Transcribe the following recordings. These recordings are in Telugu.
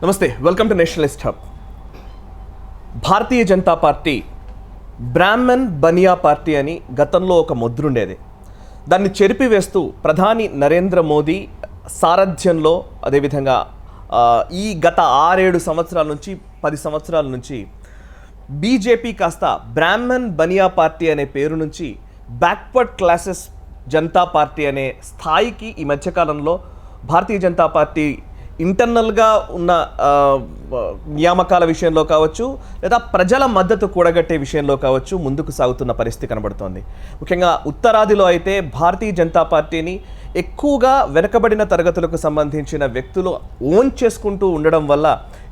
నమస్తే, welcome to nationalist hub. Bharatiya Janata party Brahmin Baniya party అని గతంలో ఒక ముద్రుండేది. దాన్ని చెరిపివేస్తూ ప్రధాని నరేంద్ర మోదీ సారథ్యంలో, అదేవిధంగా ఈ గత 6-7 సంవత్సరాల నుంచి 10 సంవత్సరాల నుంచి బీజేపీ కాస్త బ్రాహ్మణ్ బనియా పార్టీ అనే పేరు నుంచి బ్యాక్వర్డ్ క్లాసెస్ జనతా పార్టీ అనే స్థాయికి ఈ మధ్యకాలంలో భారతీయ జనతా పార్టీ ఇంటర్నల్గా ఉన్న నియామకాల విషయంలో కావచ్చు, లేదా ప్రజల మద్దతు కూడగట్టే విషయంలో కావచ్చు ముందుకు సాగుతున్న పరిస్థితి కనబడుతోంది. ముఖ్యంగా ఉత్తరాదిలో అయితే భారతీయ జనతా పార్టీని ఎక్కువగా వెనుకబడిన తరగతులకు సంబంధించిన వ్యక్తులు ఓన్ చేసుకుంటూ ఉండడం వల్ల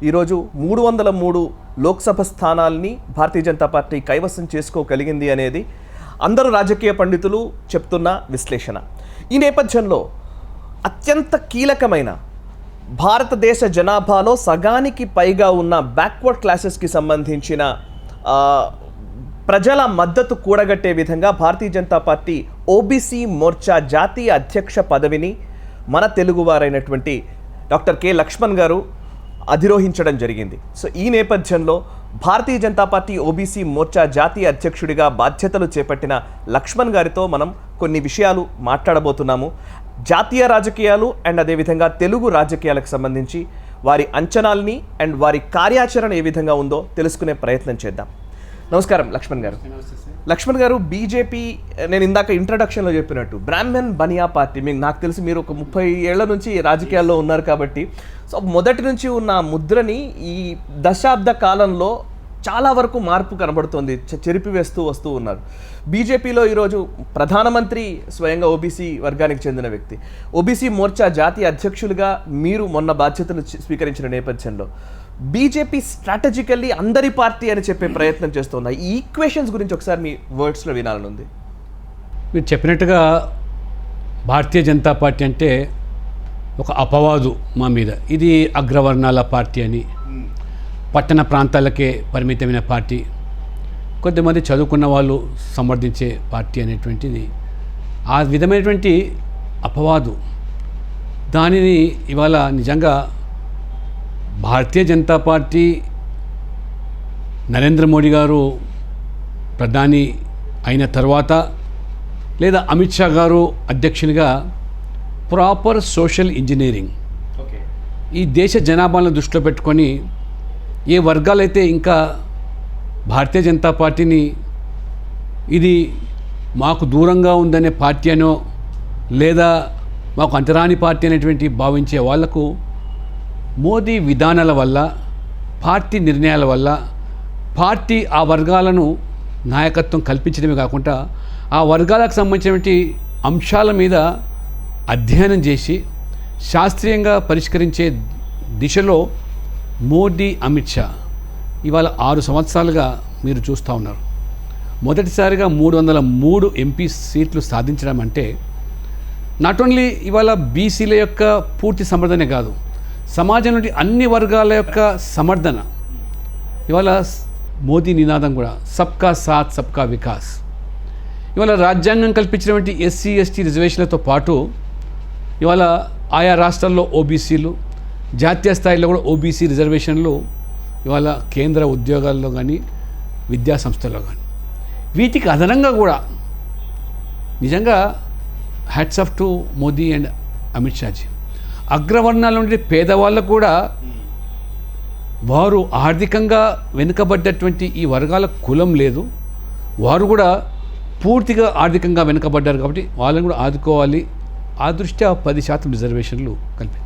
ఈరోజు 303 లోక్సభ స్థానాల్ని భారతీయ జనతా పార్టీ కైవసం చేసుకోగలిగింది అనేది అందరూ రాజకీయ పండితులు చెప్తున్న విశ్లేషణ. ఈ నేపథ్యంలో అత్యంత కీలకమైన భారతదేశ జనాభాలో సగానికి పైగా ఉన్న బ్యాక్వర్డ్ క్లాసెస్కి సంబంధించిన ప్రజల మద్దతు కూడగట్టే విధంగా భారతీయ జనతా పార్టీ ఓబీసీ మోర్చా జాతీయ అధ్యక్ష పదవిని మన తెలుగువారైనటువంటి డాక్టర్ కె లక్ష్మణ్ గారు అధిరోహించడం జరిగింది. సో ఈ నేపథ్యంలో భారతీయ జనతా పార్టీ ఓబీసీ మోర్చా జాతీయ అధ్యక్షుడిగా బాధ్యతలు చేపట్టిన లక్ష్మణ్ గారితో మనం కొన్ని విషయాలు మాట్లాడబోతున్నాము. జాతీయ రాజకీయాలు అండ్ అదేవిధంగా తెలుగు రాజకీయాలకు సంబంధించి వారి అంచనాల్ని అండ్ వారి కార్యాచరణ ఏ విధంగా ఉందో తెలుసుకునే ప్రయత్నం చేద్దాం. నమస్కారం లక్ష్మణ్ గారు. లక్ష్మణ్ గారు, బీజేపీ నేను ఇందాక ఇంట్రడక్షన్లో చెప్పినట్టు బ్రాహ్మణ్ బనియా పార్టీ, నాకు తెలిసి మీరు ఒక 30 ఏళ్ల నుంచి రాజకీయాల్లో ఉన్నారు కాబట్టి సో మొదటి నుంచి ఉన్న ముద్రని ఈ దశాబ్ద కాలంలో చాలా వరకు మార్పు కనబడుతోంది, చెరిపివేస్తూ వస్తూ ఉన్నారు. బీజేపీలో ఈరోజు ప్రధానమంత్రి స్వయంగా ఓబీసీ వర్గానికి చెందిన వ్యక్తి. ఓబీసీ మోర్చా జాతీయ అధ్యక్షులుగా మీరు మొన్న బాధ్యతలు స్వీకరించిన నేపథ్యంలో బీజేపీ స్ట్రాటజికల్లీ అందరి పార్టీ అని చెప్పే ప్రయత్నం చేస్తున్నా. ఈ ఈక్వేషన్స్ గురించి ఒకసారి మీ వర్డ్స్లో వినాలని ఉంది. మీరు చెప్పినట్టుగా భారతీయ జనతా పార్టీ అంటే ఒక అపవాదు మా మీద. ఇది అగ్రవర్ణాల పార్టీ అని, పట్టణ ప్రాంతాలకే పరిమితమైన పార్టీ, కొద్దిమంది చదువుకున్న వాళ్ళు సమర్థించే పార్టీ అనేటువంటిది ఆ విధమైనటువంటి అపవాదు. దానిని ఇవాళ నిజంగా భారతీయ జనతా పార్టీ నరేంద్ర మోడీ గారు ప్రధాని అయిన తర్వాత, లేదా అమిత్ షా గారు అధ్యక్షునిగా ప్రాపర్ సోషల్ ఇంజనీరింగ్, ఈ దేశ జనాభాను దృష్టిలో పెట్టుకొని ఏ వర్గాలైతే ఇంకా భారతీయ జనతా పార్టీని ఇది మాకు దూరంగా ఉందనే పార్టీ అనో, లేదా మాకు అంతరాని పార్టీ అనేటువంటి భావించే వాళ్లకు మోదీ విధానాల వల్ల, పార్టీ నిర్ణయాల వల్ల పార్టీ ఆ వర్గాలను నాయకత్వం కల్పించడమే కాకుండా ఆ వర్గాలకు సంబంధించినటువంటి అంశాల మీద అధ్యయనం చేసి శాస్త్రీయంగా పరిష్కరించే దిశలో మోదీ, అమిత్ షా ఇవాళ 6 సంవత్సరాలుగా మీరు చూస్తూ ఉన్నారు. మొదటిసారిగా 303 ఎంపీ సీట్లు సాధించడం అంటే నాట్ ఓన్లీ ఇవాళ బీసీల యొక్క పూర్తి సమర్థనే కాదు, సమాజంలోని అన్ని వర్గాల యొక్క సమర్థన. ఇవాళ మోదీ నినాదం కూడా సబ్కా సాత్ సబ్కా వికాస్. ఇవాళ రాజ్యాంగం కల్పించినటువంటి ఎస్సీ ఎస్టీ రిజర్వేషన్లతో పాటు ఇవాళ ఆయా రాష్ట్రాల్లో ఓబీసీలు, జాతీయ స్థాయిలో కూడా ఓబీసీ రిజర్వేషన్లు ఇవాళ కేంద్ర ఉద్యోగాల్లో కానీ విద్యా సంస్థల్లో కానీ. వీటికి అదనంగా కూడా నిజంగా hats off to Modi and Amit Shaji. అగ్రవర్ణాల నుండి పేదవాళ్ళకు కూడా వారు ఆర్థికంగా వెనుకబడ్డటువంటి ఈ వర్గాల కులం లేదు, వారు కూడా పూర్తిగా ఆర్థికంగా వెనుకబడ్డారు కాబట్టి వాళ్ళని కూడా ఆదుకోవాలి. ఆ దృష్ట్యా 10% రిజర్వేషన్లు కలిపి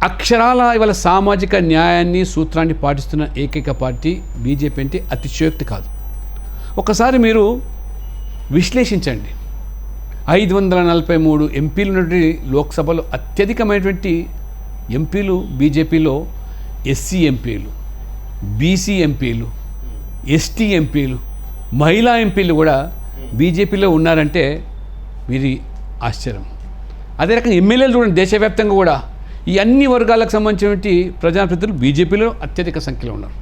అక్షరాల ఇవాళ సామాజిక న్యాయాన్ని, సూత్రాన్ని పాటిస్తున్న ఏకైక పార్టీ బీజేపీ అంటే అతిశయోక్తి కాదు. ఒకసారి మీరు విశ్లేషించండి. 543 ఎంపీలు ఉన్నటువంటి లోక్సభలో అత్యధికమైనటువంటి ఎంపీలు బీజేపీలో ఎస్సీ ఎంపీలు, బీసీ ఎంపీలు, ఎస్టీ ఎంపీలు, మహిళా ఎంపీలు కూడా బీజేపీలో ఉన్నారంటే వీరి ఆశ్చర్యం. అదే రకంగా ఎమ్మెల్యేలు చూడండి, దేశవ్యాప్తంగా కూడా ఈ అన్ని వర్గాలకు సంబంధించినటువంటి ప్రజాప్రతినిధులు బీజేపీలో అత్యధిక సంఖ్యలో ఉన్నారు.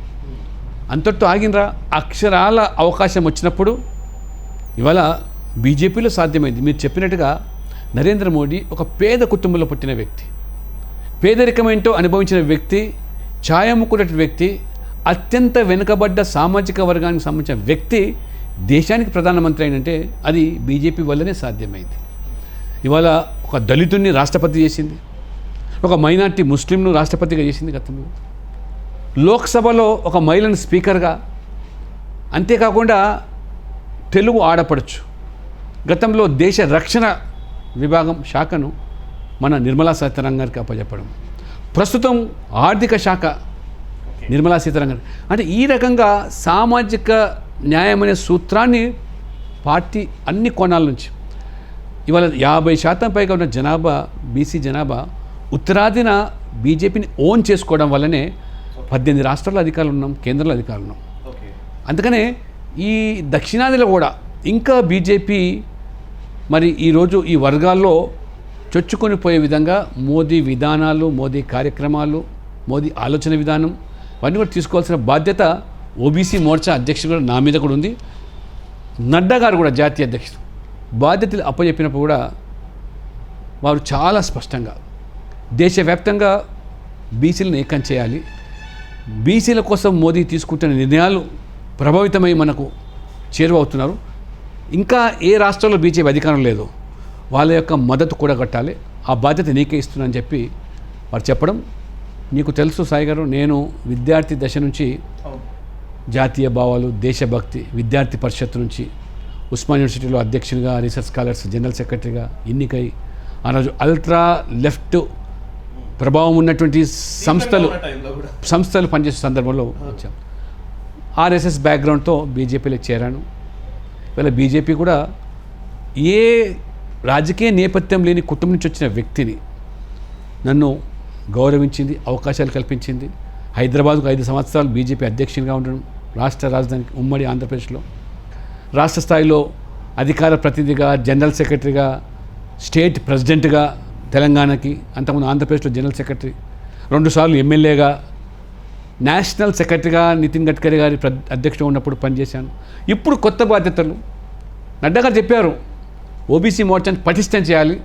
అంతటితో ఆగినరా? అక్షరాల అవకాశం వచ్చినప్పుడు ఇవాళ బీజేపీలో సాధ్యమైంది. మీరు చెప్పినట్టుగా నరేంద్ర మోడీ ఒక పేద కుటుంబంలో పుట్టిన వ్యక్తి, పేదరికం ఏంటో అనుభవించిన వ్యక్తి ఛాయ్ అమ్ముకునే వ్యక్తి, అత్యంత వెనుకబడ్డ సామాజిక వర్గానికి సంబంధించిన వ్యక్తి దేశానికి ప్రధానమంత్రి అయినంటే అది బీజేపీ వల్లనే సాధ్యమైంది. ఇవాళ ఒక దళితుడిని రాష్ట్రపతి చేసింది, ఒక మైనార్టీ ముస్లింను రాష్ట్రపతిగా చేసింది గతంలో, లోక్సభలో ఒక మహిళను స్పీకర్గా, అంతేకాకుండా తెలుగు ఆడపడచ్చు. గతంలో దేశ రక్షణ విభాగం శాఖను మన నిర్మలా సీతారామన్ గారికి అప్పచెప్పడం, ప్రస్తుతం ఆర్థిక శాఖ నిర్మలా సీతారామన్ గారు. అంటే ఈ రకంగా సామాజిక న్యాయం అనే సూత్రాన్ని పార్టీ అన్ని కోణాల నుంచి ఇవాళ 50% పైగా ఉన్న జనాభా, బీసీ జనాభా ఉత్తరాదిన బీజేపీని ఓన్ చేసుకోవడం వల్లనే 18 రాష్ట్రాల్లో అధికారులు ఉన్నాం, కేంద్రంలో అధికారులు ఉన్నాం. అందుకనే ఈ దక్షిణాదిలో కూడా ఇంకా బీజేపీ మరి ఈరోజు ఈ వర్గాల్లో చొచ్చుకొని పోయే విధంగా మోదీ విధానాలు, మోదీ కార్యక్రమాలు, మోదీ ఆలోచన విధానం అవన్నీ కూడా తీసుకోవాల్సిన బాధ్యత ఓబీసీ మోర్చా అధ్యక్షుడు కూడా నా మీద కూడా ఉంది. నడ్డా గారు కూడా జాతీయ అధ్యక్షుడు బాధ్యతలు అప్పచెప్పినప్పుడు కూడా వారు చాలా స్పష్టంగా దేశవ్యాప్తంగా బీసీలను ఏకం చేయాలి, బీసీల కోసం మోదీ తీసుకుంటున్న నిర్ణయాలు ప్రభావితమై మనకు చేరువవుతున్నారు, ఇంకా ఏ రాష్ట్రంలో బీజేపీ అధికారం లేదు, వాళ్ళ యొక్క మద్దతు కూడా కట్టాలి, ఆ బాధ్యత నీకే ఇస్తున్నానని చెప్పి వారు చెప్పడం. నీకు తెలుసు సాయి గారు, నేను విద్యార్థి దశ నుంచి జాతీయ భావాలు, దేశభక్తి, విద్యార్థి పరిషత్ నుంచి ఉస్మాన్ యూనివర్సిటీలో అధ్యక్షునిగా, రీసెర్చ్ స్కాలర్స్ జనరల్ సెక్రటరీగా ఎన్నికై ఆ రోజు అల్ట్రా లెఫ్ట్ ప్రభావం ఉన్నటువంటి సంస్థలు పనిచేసే సందర్భంలో వచ్చాం. ఆర్ఎస్ఎస్ బ్యాక్గ్రౌండ్తో బీజేపీలో చేరాను. ఇవాళ బీజేపీ కూడా ఏ రాజకీయ నేపథ్యం లేని కుటుంబం నుంచి వచ్చిన వ్యక్తిని నన్ను గౌరవించింది, అవకాశాలు కల్పించింది. హైదరాబాద్కు 5 సంవత్సరాలు బీజేపీ అధ్యక్షునిగా ఉండడం, రాష్ట్ర రాజధానికి ఉమ్మడి ఆంధ్రప్రదేశ్లో రాష్ట్ర స్థాయిలో అధికార ప్రతినిధిగా, జనరల్ సెక్రటరీగా, స్టేట్ ప్రెసిడెంట్గా తెలంగాణకి, అంతకుముందు ఆంధ్రప్రదేశ్లో జనరల్ సెక్రటరీ, 2 సార్లు ఎమ్మెల్యేగా, నేషనల్ సెక్రటరీగా నితిన్ గడ్కరీ గారి అధ్యక్షుడు ఉన్నప్పుడు పనిచేశాను. ఇప్పుడు కొత్త బాధ్యతలు. నడ్డా గారు చెప్పారు, ఓబీసీ మోర్చాని పటిష్టం చేయాలి,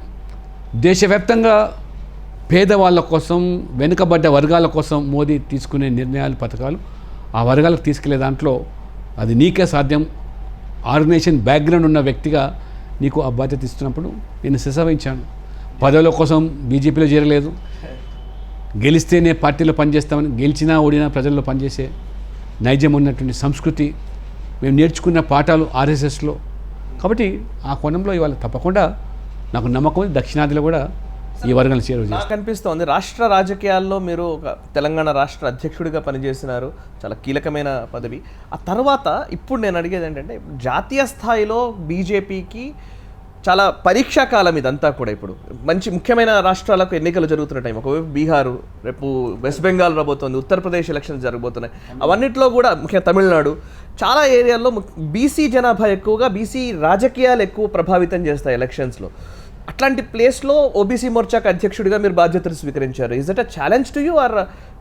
దేశవ్యాప్తంగా పేదవాళ్ళ కోసం, వెనుకబడ్డ వర్గాల కోసం మోదీ తీసుకునే నిర్ణయాలు, పథకాలు ఆ వర్గాలకు తీసుకెళ్లే దాంట్లో అది నీకే సాధ్యం, ఆర్గనైజేషన్ బ్యాక్గ్రౌండ్ ఉన్న వ్యక్తిగా నీకు ఆ బాధ్యత ఇస్తున్నప్పుడు నేను శిశవహించాను. పదవుల కోసం బీజేపీలో చేరలేదు, గెలిస్తేనే పార్టీలో పనిచేస్తామని, గెలిచినా ఓడినా ప్రజల్లో పనిచేసే నైజం ఉన్నటువంటి సంస్కృతి మేము నేర్చుకున్న పాఠాలు ఆర్ఎస్ఎస్లో. కాబట్టి ఆ కోణంలో ఇవాళ తప్పకుండా నాకు నమ్మకం ఉంది, దక్షిణాదిలో కూడా ఈ వర్గాలు చేరువ. నాకు అనిపిస్తోంది రాష్ట్ర రాజకీయాల్లో మీరు ఒక తెలంగాణ రాష్ట్ర అధ్యక్షుడిగా పనిచేసినారు, చాలా కీలకమైన పదవి. ఆ తర్వాత ఇప్పుడు నేను అడిగేది ఏంటంటే, జాతీయ స్థాయిలో బీజేపీకి చాలా పరీక్షా కాలం ఇదంతా కూడా. ఇప్పుడు మంచి ముఖ్యమైన రాష్ట్రాలకు ఎన్నికలు జరుగుతున్న టైం, ఒకవైపు బీహారు, రేపు వెస్ట్ బెంగాల్ రాబోతోంది, ఉత్తరప్రదేశ్ ఎలక్షన్స్ జరగబోతున్నాయి, అవన్నిట్లో కూడా ముఖ్యంగా తమిళనాడు, చాలా ఏరియాల్లో బీసీ జనాభా ఎక్కువగా, బీసీ రాజకీయాలు ఎక్కువ ప్రభావితం చేస్తాయి ఎలక్షన్స్లో. అట్లాంటి ప్లేస్లో ఓబీసీ మోర్చాకు అధ్యక్షుడిగా మీరు బాధ్యతలు స్వీకరించారు. Is it a challenge to you, or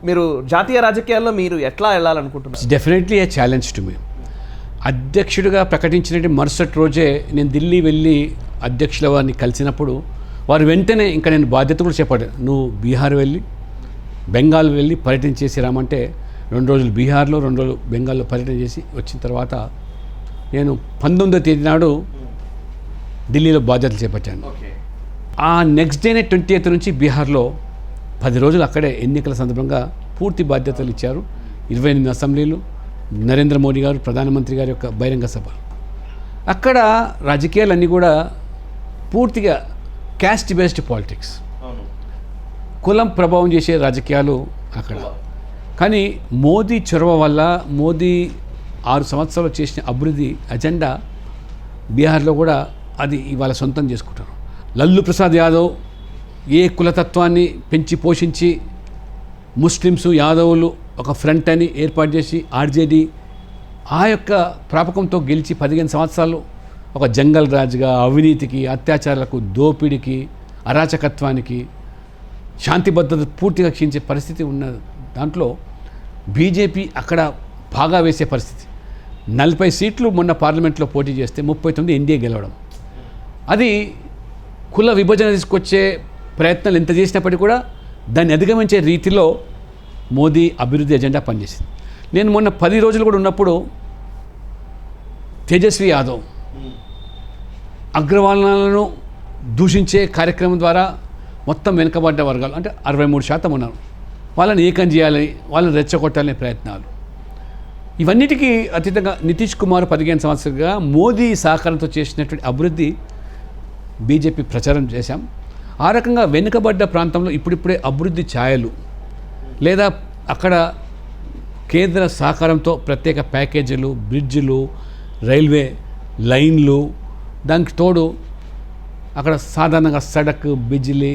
మీరు జాతీయ రాజకీయాల్లో మీరు ఎట్లా వెళ్ళాలనుకుంటున్నారు? Definitely a challenge to me. అధ్యక్షుడిగా ప్రకటించినట్టు మరుసటి రోజే నేను ఢిల్లీ వెళ్ళి అధ్యక్షుల వారిని కలిసినప్పుడు వారు వెంటనే ఇంకా నేను బాధ్యత కూడా చెప్పాడు, నువ్వు బీహార్ వెళ్ళి బెంగాల్ వెళ్ళి పర్యటన చేసి రామంటే 2 రోజులు బీహార్లో 2 రోజులు బెంగాల్లో పర్యటన చేసి వచ్చిన తర్వాత నేను 19వ తేదీ నాడు ఢిల్లీలో బాధ్యతలు చేపట్టాను. ఆ నెక్స్ట్ డేనే 20th నుంచి బీహార్లో 10 రోజులు అక్కడే ఎన్నికల సందర్భంగా పూర్తి బాధ్యతలు ఇచ్చారు. 28 అసెంబ్లీలు, నరేంద్ర మోడీ గారు ప్రధానమంత్రి గారి యొక్క బహిరంగ సభ. అక్కడ రాజకీయాలన్నీ కూడా పూర్తిగా క్యాస్ట్ బేస్డ్ పాలిటిక్స్, కులం ప్రభావం చేసే రాజకీయాలు అక్కడ. కానీ మోదీ చొరవ వల్ల, మోదీ 6 సంవత్సరాలు చేసిన అభివృద్ధి అజెండా బీహార్లో కూడా అది ఇవాళ సొంతం చేసుకుంటారు. లల్లు ప్రసాద్ యాదవ్ ఏ కులతత్వాన్ని పెంచి పోషించి ముస్లిమ్స్, యాదవులు ఒక ఫ్రంట్ అని ఏర్పాటు చేసి ఆర్జేడీ ఆ యొక్క ప్రాపకంతో గెలిచి 15 సంవత్సరాలు ఒక జంగల్ రాజుగా అవినీతికి, అత్యాచారాలకు, దోపిడికి, అరాచకత్వానికి, శాంతి భద్రత పూర్తిగా క్షీణించే పరిస్థితి ఉన్న దాంట్లో బీజేపీ అక్కడ బాగా వేసే పరిస్థితి. 40 సీట్లు మొన్న పార్లమెంట్లో పోటీ చేస్తే 39 ఎన్డీఏ గెలవడం, అది కుల విభజన తీసుకొచ్చే ప్రయత్నాలు ఎంత చేసినప్పటికీ కూడా దాన్ని అధిగమించే రీతిలో మోదీ అభివృద్ధి ఎజెండా పనిచేసింది. నేను మొన్న 10 రోజులు కూడా ఉన్నప్పుడు తేజస్వి యాదవ్ అగ్రవర్ణాలను దూషించే కార్యక్రమం ద్వారా మొత్తం వెనుకబడ్డ వర్గాలు అంటే 63% ఉన్నారు, వాళ్ళని ఏకం చేయాలని, వాళ్ళని రెచ్చగొట్టాలనే ప్రయత్నాలు. ఇవన్నిటికీ అతీతంగా నితీష్ కుమార్ 15 సంవత్సరాలుగా మోదీ సహకారంతో చేసినటువంటి అభివృద్ధి బీజేపీ ప్రచారం చేశాం. ఆ రకంగా వెనుకబడ్డ ప్రాంతంలో ఇప్పుడిప్పుడే అభివృద్ధి ఛాయలు లేదా అక్కడ కేంద్ర సహకారంతో ప్రత్యేక ప్యాకేజీలు, బ్రిడ్జిలు, రైల్వే లైన్లు, దానికి తోడు అక్కడ సాధారణంగా సడక్, బిజిలీ,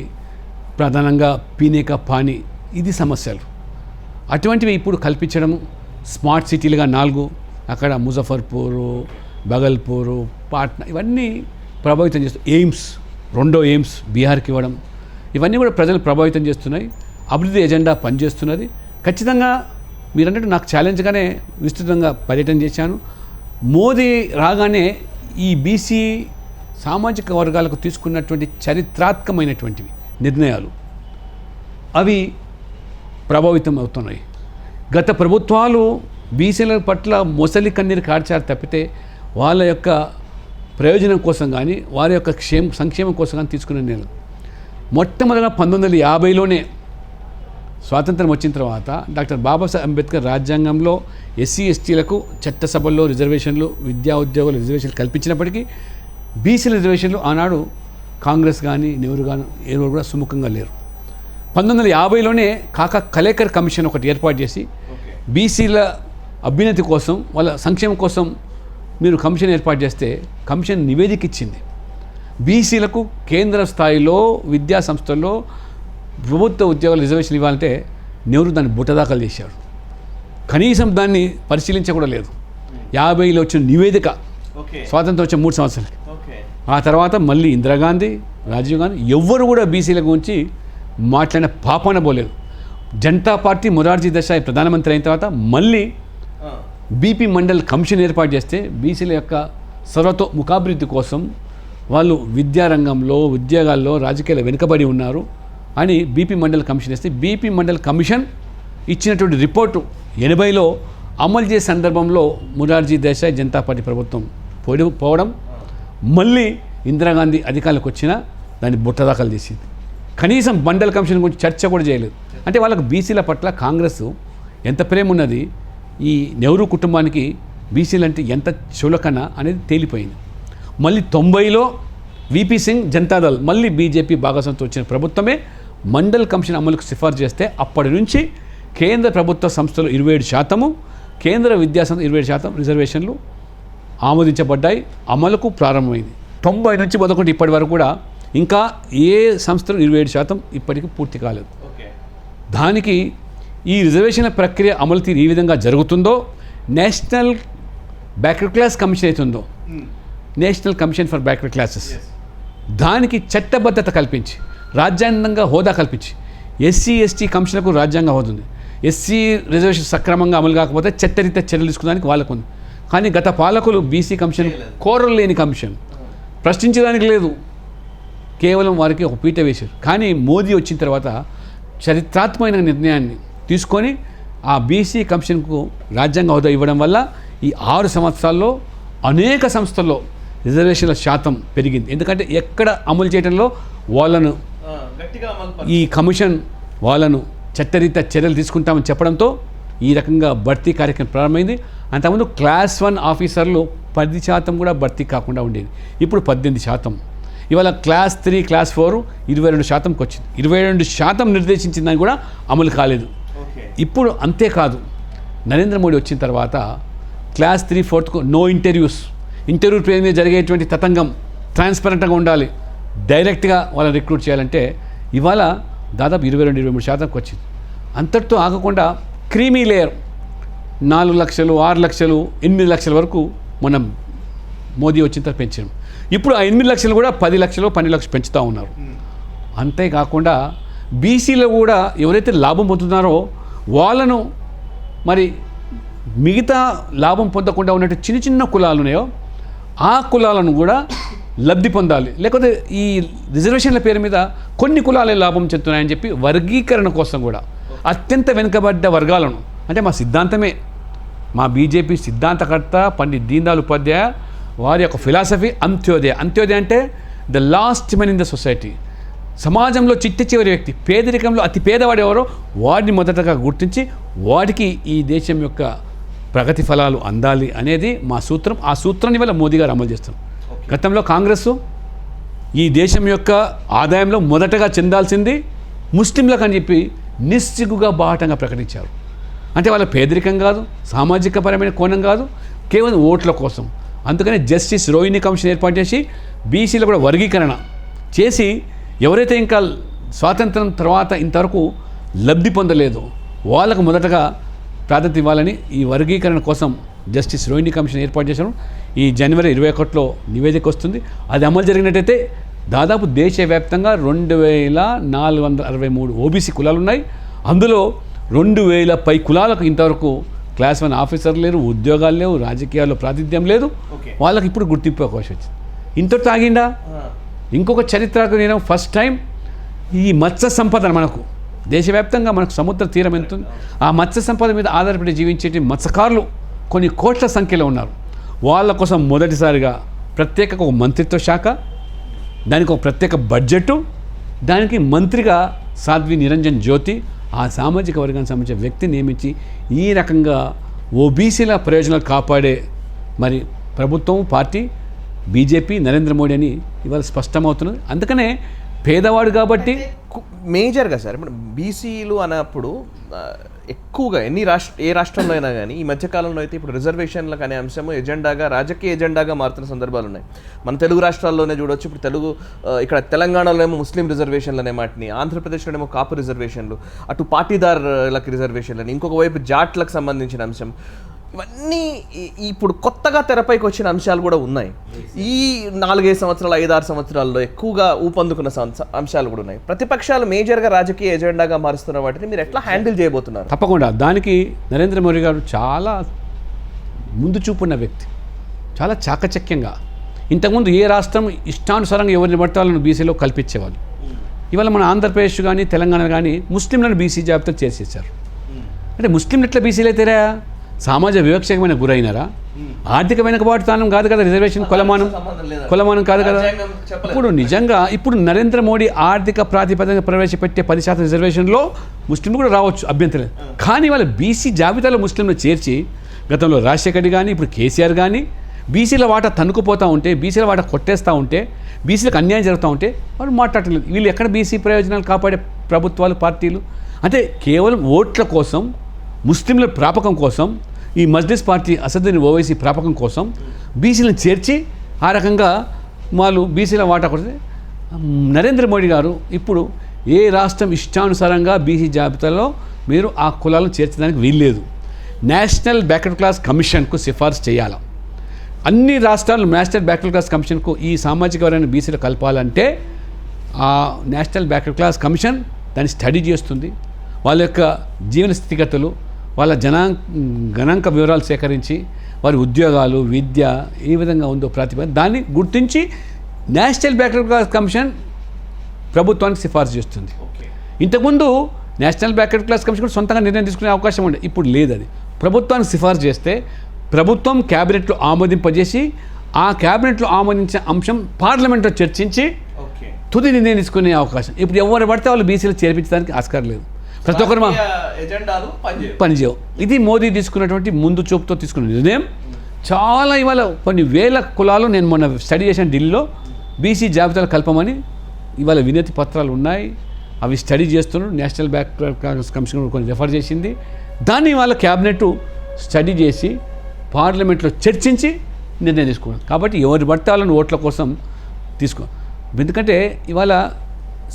ప్రధానంగా పీనేక పానీ, ఇది సమస్యలు. అటువంటివి ఇప్పుడు కల్పించడము, స్మార్ట్ సిటీలుగా 4 అక్కడ ముజఫర్పూరు, బగల్పూరు, పాట్నా, ఇవన్నీ ప్రభావితం చేస్తాయి. ఎయిమ్స్, 2వ ఎయిమ్స్ బీహార్కి ఇవ్వడం, ఇవన్నీ కూడా ప్రజలు ప్రభావితం చేస్తున్నాయి. అభివృద్ధి ఎజెండా పనిచేస్తున్నది. ఖచ్చితంగా మీరన్నట్టు నాకు ఛాలెంజ్గానే విస్తృతంగా పర్యటన చేశాను. మోదీ రాగానే ఈ బీసీ సామాజిక వర్గాలకు తీసుకున్నటువంటి చరిత్రాత్మకమైనటువంటివి నిర్ణయాలు అవి ప్రభావితం అవుతున్నాయి. గత ప్రభుత్వాలు బీసీల పట్ల మొసలి కన్నీరు కార్చారు తప్పితే వాళ్ళ యొక్క ప్రయోజనం కోసం కానీ వారి యొక్క సంక్షేమం కోసం కానీ తీసుకునే నిర్ణయం. మొట్టమొదటిగా 1950లోనే స్వాతంత్రం వచ్చిన తర్వాత డాక్టర్ బాబాసాహెబ్ అంబేద్కర్ రాజ్యాంగంలో ఎస్సీ ఎస్టీలకు చట్టసభల్లో రిజర్వేషన్లు, విద్యా ఉద్యోగుల రిజర్వేషన్లు కల్పించినప్పటికీ బీసీల రిజర్వేషన్లు ఆనాడు కాంగ్రెస్ కానీ నెహ్రూ కానీ ఎవరు కూడా సుముఖంగా లేరు. 1950లోనే కాకా కలేకర్ కమిషన్ ఒకటి ఏర్పాటు చేసి బీసీల అభ్యున్నతి కోసం, వాళ్ళ సంక్షేమం కోసం మీరు కమిషన్ ఏర్పాటు చేస్తే కమిషన్ నివేదిక ఇచ్చింది. బీసీలకు కేంద్ర స్థాయిలో విద్యా సంస్థల్లో ప్రభుత్వ ఉద్యోగాల రిజర్వేషన్ ఇవ్వాలంటే నెహ్రూ దాన్ని బుట్టదాఖలు చేశాడు. కనీసం దాన్ని పరిశీలించ కూడా లేదు. 50లో వచ్చిన నివేదిక, స్వాతంత్రం వచ్చిన 3 సంవత్సరాలకి. ఆ తర్వాత మళ్ళీ ఇందిరాగాంధీ, రాజీవ్ గాంధీ ఎవ్వరు కూడా బీసీల గురించి మాట్లాడిన పాపన పోలేదు. జనతా పార్టీ మొరార్జీ దేశాయ్ ప్రధానమంత్రి అయిన తర్వాత మళ్ళీ బీపీ మండల్ కమిషన్ ఏర్పాటు చేస్తే బీసీల యొక్క సర్వతోముఖాభివృద్ధి కోసం వాళ్ళు విద్యారంగంలో, ఉద్యోగాల్లో, రాజకీయాలు వెనుకబడి ఉన్నారు అని బీపీ మండల్ కమిషన్ ఇస్తే బీపీ మండల్ కమిషన్ ఇచ్చినటువంటి రిపోర్టు 80లో అమలు చేసే సందర్భంలో మొరార్జీ దేశాయ్ జనతా పార్టీ ప్రభుత్వం పోవడం, మళ్ళీ ఇందిరాగాంధీ అధికారులకు వచ్చినా దాన్ని బుట్టదాఖలు చేసింది. కనీసం మండల్ కమిషన్ గురించి చర్చ కూడా చేయలేదు. అంటే వాళ్ళకు బీసీల పట్ల కాంగ్రెస్ ఎంత ప్రేమ ఉన్నది, ఈ నెహ్రూ కుటుంబానికి బీసీలు అంటే ఎంత చులకన అనేది తేలిపోయింది. మళ్ళీ 90లో వీపీ సింగ్ జనతాదళ్ మళ్ళీ బీజేపీ భాగస్వామ్యంతో వచ్చిన ప్రభుత్వమే మండల్ కమిషన్ అమలుకు సిఫార్సు చేస్తే అప్పటి నుంచి కేంద్ర ప్రభుత్వ సంస్థలు 27%, కేంద్ర విద్యాసంస్థ 27% రిజర్వేషన్లు ఆమోదించబడ్డాయి, అమలుకు ప్రారంభమైంది. 90 నుంచి మొదలుకొని ఇప్పటి వరకు కూడా ఇంకా ఏ సంస్థలు 27% ఇప్పటికీ పూర్తి కాలేదు. దానికి ఈ రిజర్వేషన్ల ప్రక్రియ అమలు తీరు ఈ విధంగా జరుగుతుందో, నేషనల్ బ్యాక్వర్డ్ క్లాస్ కమిషన్ అవుతుందో, national commission for backward classes, దానికి చట్టబద్ధత కల్పించి రాజ్యాంగంగా హోదా కల్పించి ఎస్సీ ఎస్టీ కమిషన్లకు రాజ్యాంగ హోదా ఉంది. ఎస్సీ రిజర్వేషన్ సక్రమంగా అమలు కాకపోతే చట్టరీత్యా చర్యలు తీసుకోవడానికి వాళ్ళకు ఉంది. కానీ గత పాలకులు బీసీ కమిషన్ కోరలు లేని కమిషన్, ప్రశ్నించడానికి లేదు, కేవలం వారికి ఒక పీట వేశారు. కానీ మోదీ వచ్చిన తర్వాత చరిత్రాత్మకమైన నిర్ణయాన్ని తీసుకొని ఆ బీసీ కమిషన్కు రాజ్యాంగ హోదా ఇవ్వడం వల్ల ఈ 6 సంవత్సరాల్లో అనేక సంస్థల్లో రిజర్వేషన్ల శాతం పెరిగింది. ఎందుకంటే ఎక్కడ అమలు చేయడంలో వాళ్ళను ఈ కమిషన్ వాళ్ళను చట్టరీత్యా చర్యలు తీసుకుంటామని చెప్పడంతో ఈ రకంగా భర్తీ కార్యక్రమం ప్రారంభమైంది. అంతకుముందు క్లాస్ 1 ఆఫీసర్లు 10% కూడా భర్తీ కాకుండా ఉండేది, ఇప్పుడు 18%. ఇవాళ క్లాస్ 3, క్లాస్ 4 22%కి వచ్చింది. 22% నిర్దేశించిందని కూడా అమలు కాలేదు. ఇప్పుడు అంతేకాదు, నరేంద్ర మోడీ వచ్చిన తర్వాత క్లాస్ 3, 4కు నో ఇంటర్వ్యూస్, ఇంటర్వ్యూ పేరు మీద జరిగేటువంటి తతంగం ట్రాన్స్పరెంట్గా ఉండాలి, డైరెక్ట్గా వాళ్ళని రిక్రూట్ చేయాలంటే ఇవాళ దాదాపు 22-23%కి వచ్చింది. అంతటితో ఆగకుండా క్రీమీ లేయర్ 4 లక్షలు, 6 లక్షలు, 8 లక్షల వరకు మనం మోదీ వచ్చిన తర్వాత పెంచాం. ఇప్పుడు ఆ 8 లక్షలు కూడా 10 లక్షలు, 12 లక్షలు పెంచుతూ ఉన్నారు. అంతేకాకుండా బీసీలో కూడా ఎవరైతే లాభం పొందుతున్నారో వాళ్ళను మరి మిగతా లాభం పొందకుండా ఉన్నట్టు చిన్న చిన్న కులాలు ఉన్నాయో ఆ కులాలను కూడా లబ్ధి పొందాలి, లేకపోతే ఈ రిజర్వేషన్ల పేరు మీద కొన్ని కులాలే లాభం చెందుతున్నాయని చెప్పి వర్గీకరణ కోసం కూడా అత్యంత వెనుకబడ్డ వర్గాలను, అంటే మా సిద్ధాంతమే, మా బీజేపీ సిద్ధాంతకర్త పండిట్ దీన్ దయాళ్ ఉపాధ్యాయ వారి యొక్క ఫిలాసఫీ అంత్యోదయ. అంత్యోదయ అంటే the last men in the society. సమాజంలో చిట్ట చివరి వ్యక్తి, పేదరికంలో అతి పేదవాడు ఎవరో వాడిని మొదటగా గుర్తించి వాడికి ఈ దేశం యొక్క ప్రగతి ఫలాలు అందాలి అనేది మా సూత్రం. ఆ సూత్రాన్ని వల్ల మోదీ గారు అమలు చేస్తారు. గతంలో కాంగ్రెస్ ఈ దేశం యొక్క ఆదాయంలో మొదటగా చెందాల్సింది ముస్లింలకు అని చెప్పి నిస్సిగ్గుగా బాహటంగా ప్రకటించారు. అంటే వాళ్ళ పేదరికం కాదు, సామాజిక పరమైన కోణం కాదు, కేవలం ఓట్ల కోసం. అందుకనే జస్టిస్ రోహిణి కమిషన్ ఏర్పాటు చేసి బీసీలో కూడా వర్గీకరణ చేసి ఎవరైతే ఇంకా స్వాతంత్రం తర్వాత ఇంతవరకు లబ్ధి పొందలేదో వాళ్ళకు మొదటగా ప్రాధాన్యత ఇవ్వాలని ఈ వర్గీకరణ కోసం జస్టిస్ రోహిణి కమిషన్ ఏర్పాటు చేశారు. ఈ జనవరి 21లో నివేదిక వస్తుంది. అది అమలు జరిగినట్టయితే దాదాపు దేశవ్యాప్తంగా 2463 ఓబీసీ కులాలు ఉన్నాయి. అందులో 2000 పై కులాలకు ఇంతవరకు క్లాస్ 1 ఆఫీసర్ లేరు, ఉద్యోగాలు లేవు, రాజకీయాల్లో ప్రాతినిధ్యం లేదు. వాళ్ళకి ఇప్పుడు గుర్తింపు అవకాశం వచ్చింది. ఇంతటి తాగిందా? ఇంకొక చరిత్రకు నేను ఫస్ట్ టైం ఈ మత్స్య సంపద మనకు దేశవ్యాప్తంగా మనకు సముద్ర తీరం ఎంత ఉంది, ఆ మత్స్య సంపద మీద ఆధారపడి జీవించే మత్స్యకారులు కొన్ని కోట్ల సంఖ్యలో ఉన్నారు. వాళ్ళ కోసం మొదటిసారిగా ప్రత్యేక ఒక మంత్రిత్వ శాఖ, దానికి ఒక ప్రత్యేక బడ్జెటు, దానికి మంత్రిగా సాధ్వి నిరంజన్ జ్యోతి ఆ సామాజిక వర్గానికి సంబంధించిన వ్యక్తిని నియమించి ఈ రకంగా ఓబీసీల ప్రయోజనాలు కాపాడే మరి ప్రభుత్వం, పార్టీ బీజేపీ, నరేంద్ర మోడీ అని ఇవాళ స్పష్టమవుతున్నది. అందుకనే పేదవాడు కాబట్టి మేజర్గా సార్ ఇప్పుడు బీసీలు అన్నప్పుడు ఎక్కువగా ఏ రాష్ట్రంలో అయినా కానీ ఈ మధ్యకాలంలో అయితే ఇప్పుడు రిజర్వేషన్లకు అనే అంశము ఎజెండాగా, రాజకీయ ఎజెండాగా మారుతున్న సందర్భాలు ఉన్నాయి. మన తెలుగు రాష్ట్రాల్లోనే చూడొచ్చు. ఇప్పుడు ఇక్కడ తెలంగాణలో ఏమో ముస్లిం రిజర్వేషన్లు అనే మాటని, ఆంధ్రప్రదేశ్లోనేమో కాపు రిజర్వేషన్లు, అటు పాటీదారులకు రిజర్వేషన్లని, ఇంకొక వైపు జాట్లకు సంబంధించిన అంశం, ఇవన్నీ ఇప్పుడు కొత్తగా తెరపైకి వచ్చిన అంశాలు కూడా ఉన్నాయి. ఈ 4-5 సంవత్సరాలు, 5-6 సంవత్సరాల్లో ఎక్కువగా ఊపందుకున్న అంశాలు కూడా ఉన్నాయి. ప్రతిపక్షాలు మేజర్గా రాజకీయ ఎజెండాగా మారుస్తున్న వాటిని మీరు ఎట్లా హ్యాండిల్ చేయబోతున్నారు? తప్పకుండా దానికి నరేంద్ర మోడీ గారు చాలా ముందు చూపున్న వ్యక్తి, చాలా చాకచక్యంగా. ఇంతకుముందు ఏ రాష్ట్రం ఇష్టానుసారంగా ఎవరిని పట్టాలను బీసీలో కల్పించేవాళ్ళు. ఇవాళ మన ఆంధ్రప్రదేశ్ కానీ తెలంగాణ కానీ ముస్లింలను బీసీ జాబితాలు చేసేసారు. అంటే ముస్లింలు ఎట్లా బీసీలు అయితేరా? సమాజ వివక్షమైన గురైనారా? ఆర్థిక వెనుకబాటుతనం కాదు కదా రిజర్వేషన్, కొలమానం కాదు కదా. ఇప్పుడు నరేంద్ర మోడీ ఆర్థిక ప్రాతిపదికన ప్రవేశపెట్టే 10% రిజర్వేషన్లో ముస్లింలు కూడా రావచ్చు, అభ్యంతరం. కానీ వాళ్ళ బీసీ జాబితాలో ముస్లింలు చేర్చి గతంలో రాజశేఖర్ కానీ ఇప్పుడు కేసీఆర్ కానీ బీసీల వాటా తన్నుకుపోతూ ఉంటే, బీసీల వాటా కొట్టేస్తూ ఉంటే, బీసీలకు అన్యాయం జరుగుతూ ఉంటే వాళ్ళు మాట్లాడలేదు. వీళ్ళు ఎక్కడ బీసీ ప్రయోజనాలు కాపాడే ప్రభుత్వాలు, పార్టీలు? అంటే కేవలం ఓట్ల కోసం, ముస్లింల ప్రాపకం కోసం, ఈ మజ్లిస్ పార్టీ అసదుద్దీన్ ఓవైసీ ప్రాపకం కోసం బీసీలను చేర్చి ఆ రకంగా వాళ్ళు బీసీల వాటా కొడితే నరేంద్ర మోడీ గారు ఇప్పుడు ఏ రాష్ట్రం ఇష్టానుసారంగా బీసీ జాబితాలో మీరు ఆ కులాలను చేర్చడానికి వీల్లేదు. నేషనల్ బ్యాక్వర్డ్ క్లాస్ కమిషన్కు సిఫార్సు చేయాలి. అన్ని రాష్ట్రాలు నేషనల్ బ్యాక్వర్డ్ క్లాస్ కమిషన్కు ఈ సామాజిక వర్గాన్ని బీసీలో కలపాలంటే ఆ నేషనల్ బ్యాక్వర్డ్ క్లాస్ కమిషన్ దాన్ని స్టడీ చేస్తుంది. వాళ్ళ యొక్క జీవన స్థితిగతులు, వాళ్ళ గణాంక వివరాలు సేకరించి వారి ఉద్యోగాలు, విద్య ఏ విధంగా ఉందో ప్రాతిపదిక దాన్ని గుర్తించి నేషనల్ బ్యాక్వర్డ్ క్లాస్ కమిషన్ ప్రభుత్వానికి సిఫార్సు చేస్తుంది. ఇంతకుముందు నేషనల్ బ్యాక్వర్డ్ క్లాస్ కమిషన్ కూడా సొంతంగా నిర్ణయం తీసుకునే అవకాశం ఉండే, ఇప్పుడు లేదు. అది ప్రభుత్వానికి సిఫార్సు చేస్తే ప్రభుత్వం క్యాబినెట్లో ఆమోదింపజేసి ఆ క్యాబినెట్లో ఆమోదించిన అంశం పార్లమెంట్లో చర్చించి తుది నిర్ణయం తీసుకునే అవకాశం. ఇప్పుడు ఎవరు పడితే వాళ్ళు బీసీలు చేర్పించడానికి ఆస్కారం లేదు. ప్రతి ఒక్కరు పనిచేయవు. ఇది మోదీ తీసుకున్నటువంటి ముందు చూపుతో తీసుకున్న నిర్ణయం. చాలా ఇవాళ కొన్ని వేల కులాలు, నేను మొన్న స్టడీ చేసిన ఢిల్లీలో బీసీ జాబితాలు కల్పమని ఇవాళ వినతి పత్రాలు ఉన్నాయి. అవి స్టడీ చేస్తున్నారు. నేషనల్ బ్యాక్వర్డ్ క్లాస్ కమిషన్ కొన్ని రెఫర్ చేసింది. దాన్ని ఇవాళ క్యాబినెట్ స్టడీ చేసి పార్లమెంట్లో చర్చించి నిర్ణయం తీసుకున్నాం. కాబట్టి ఎవరి పడితే వాళ్ళని ఓట్ల కోసం తీసుకో. ఎందుకంటే ఇవాళ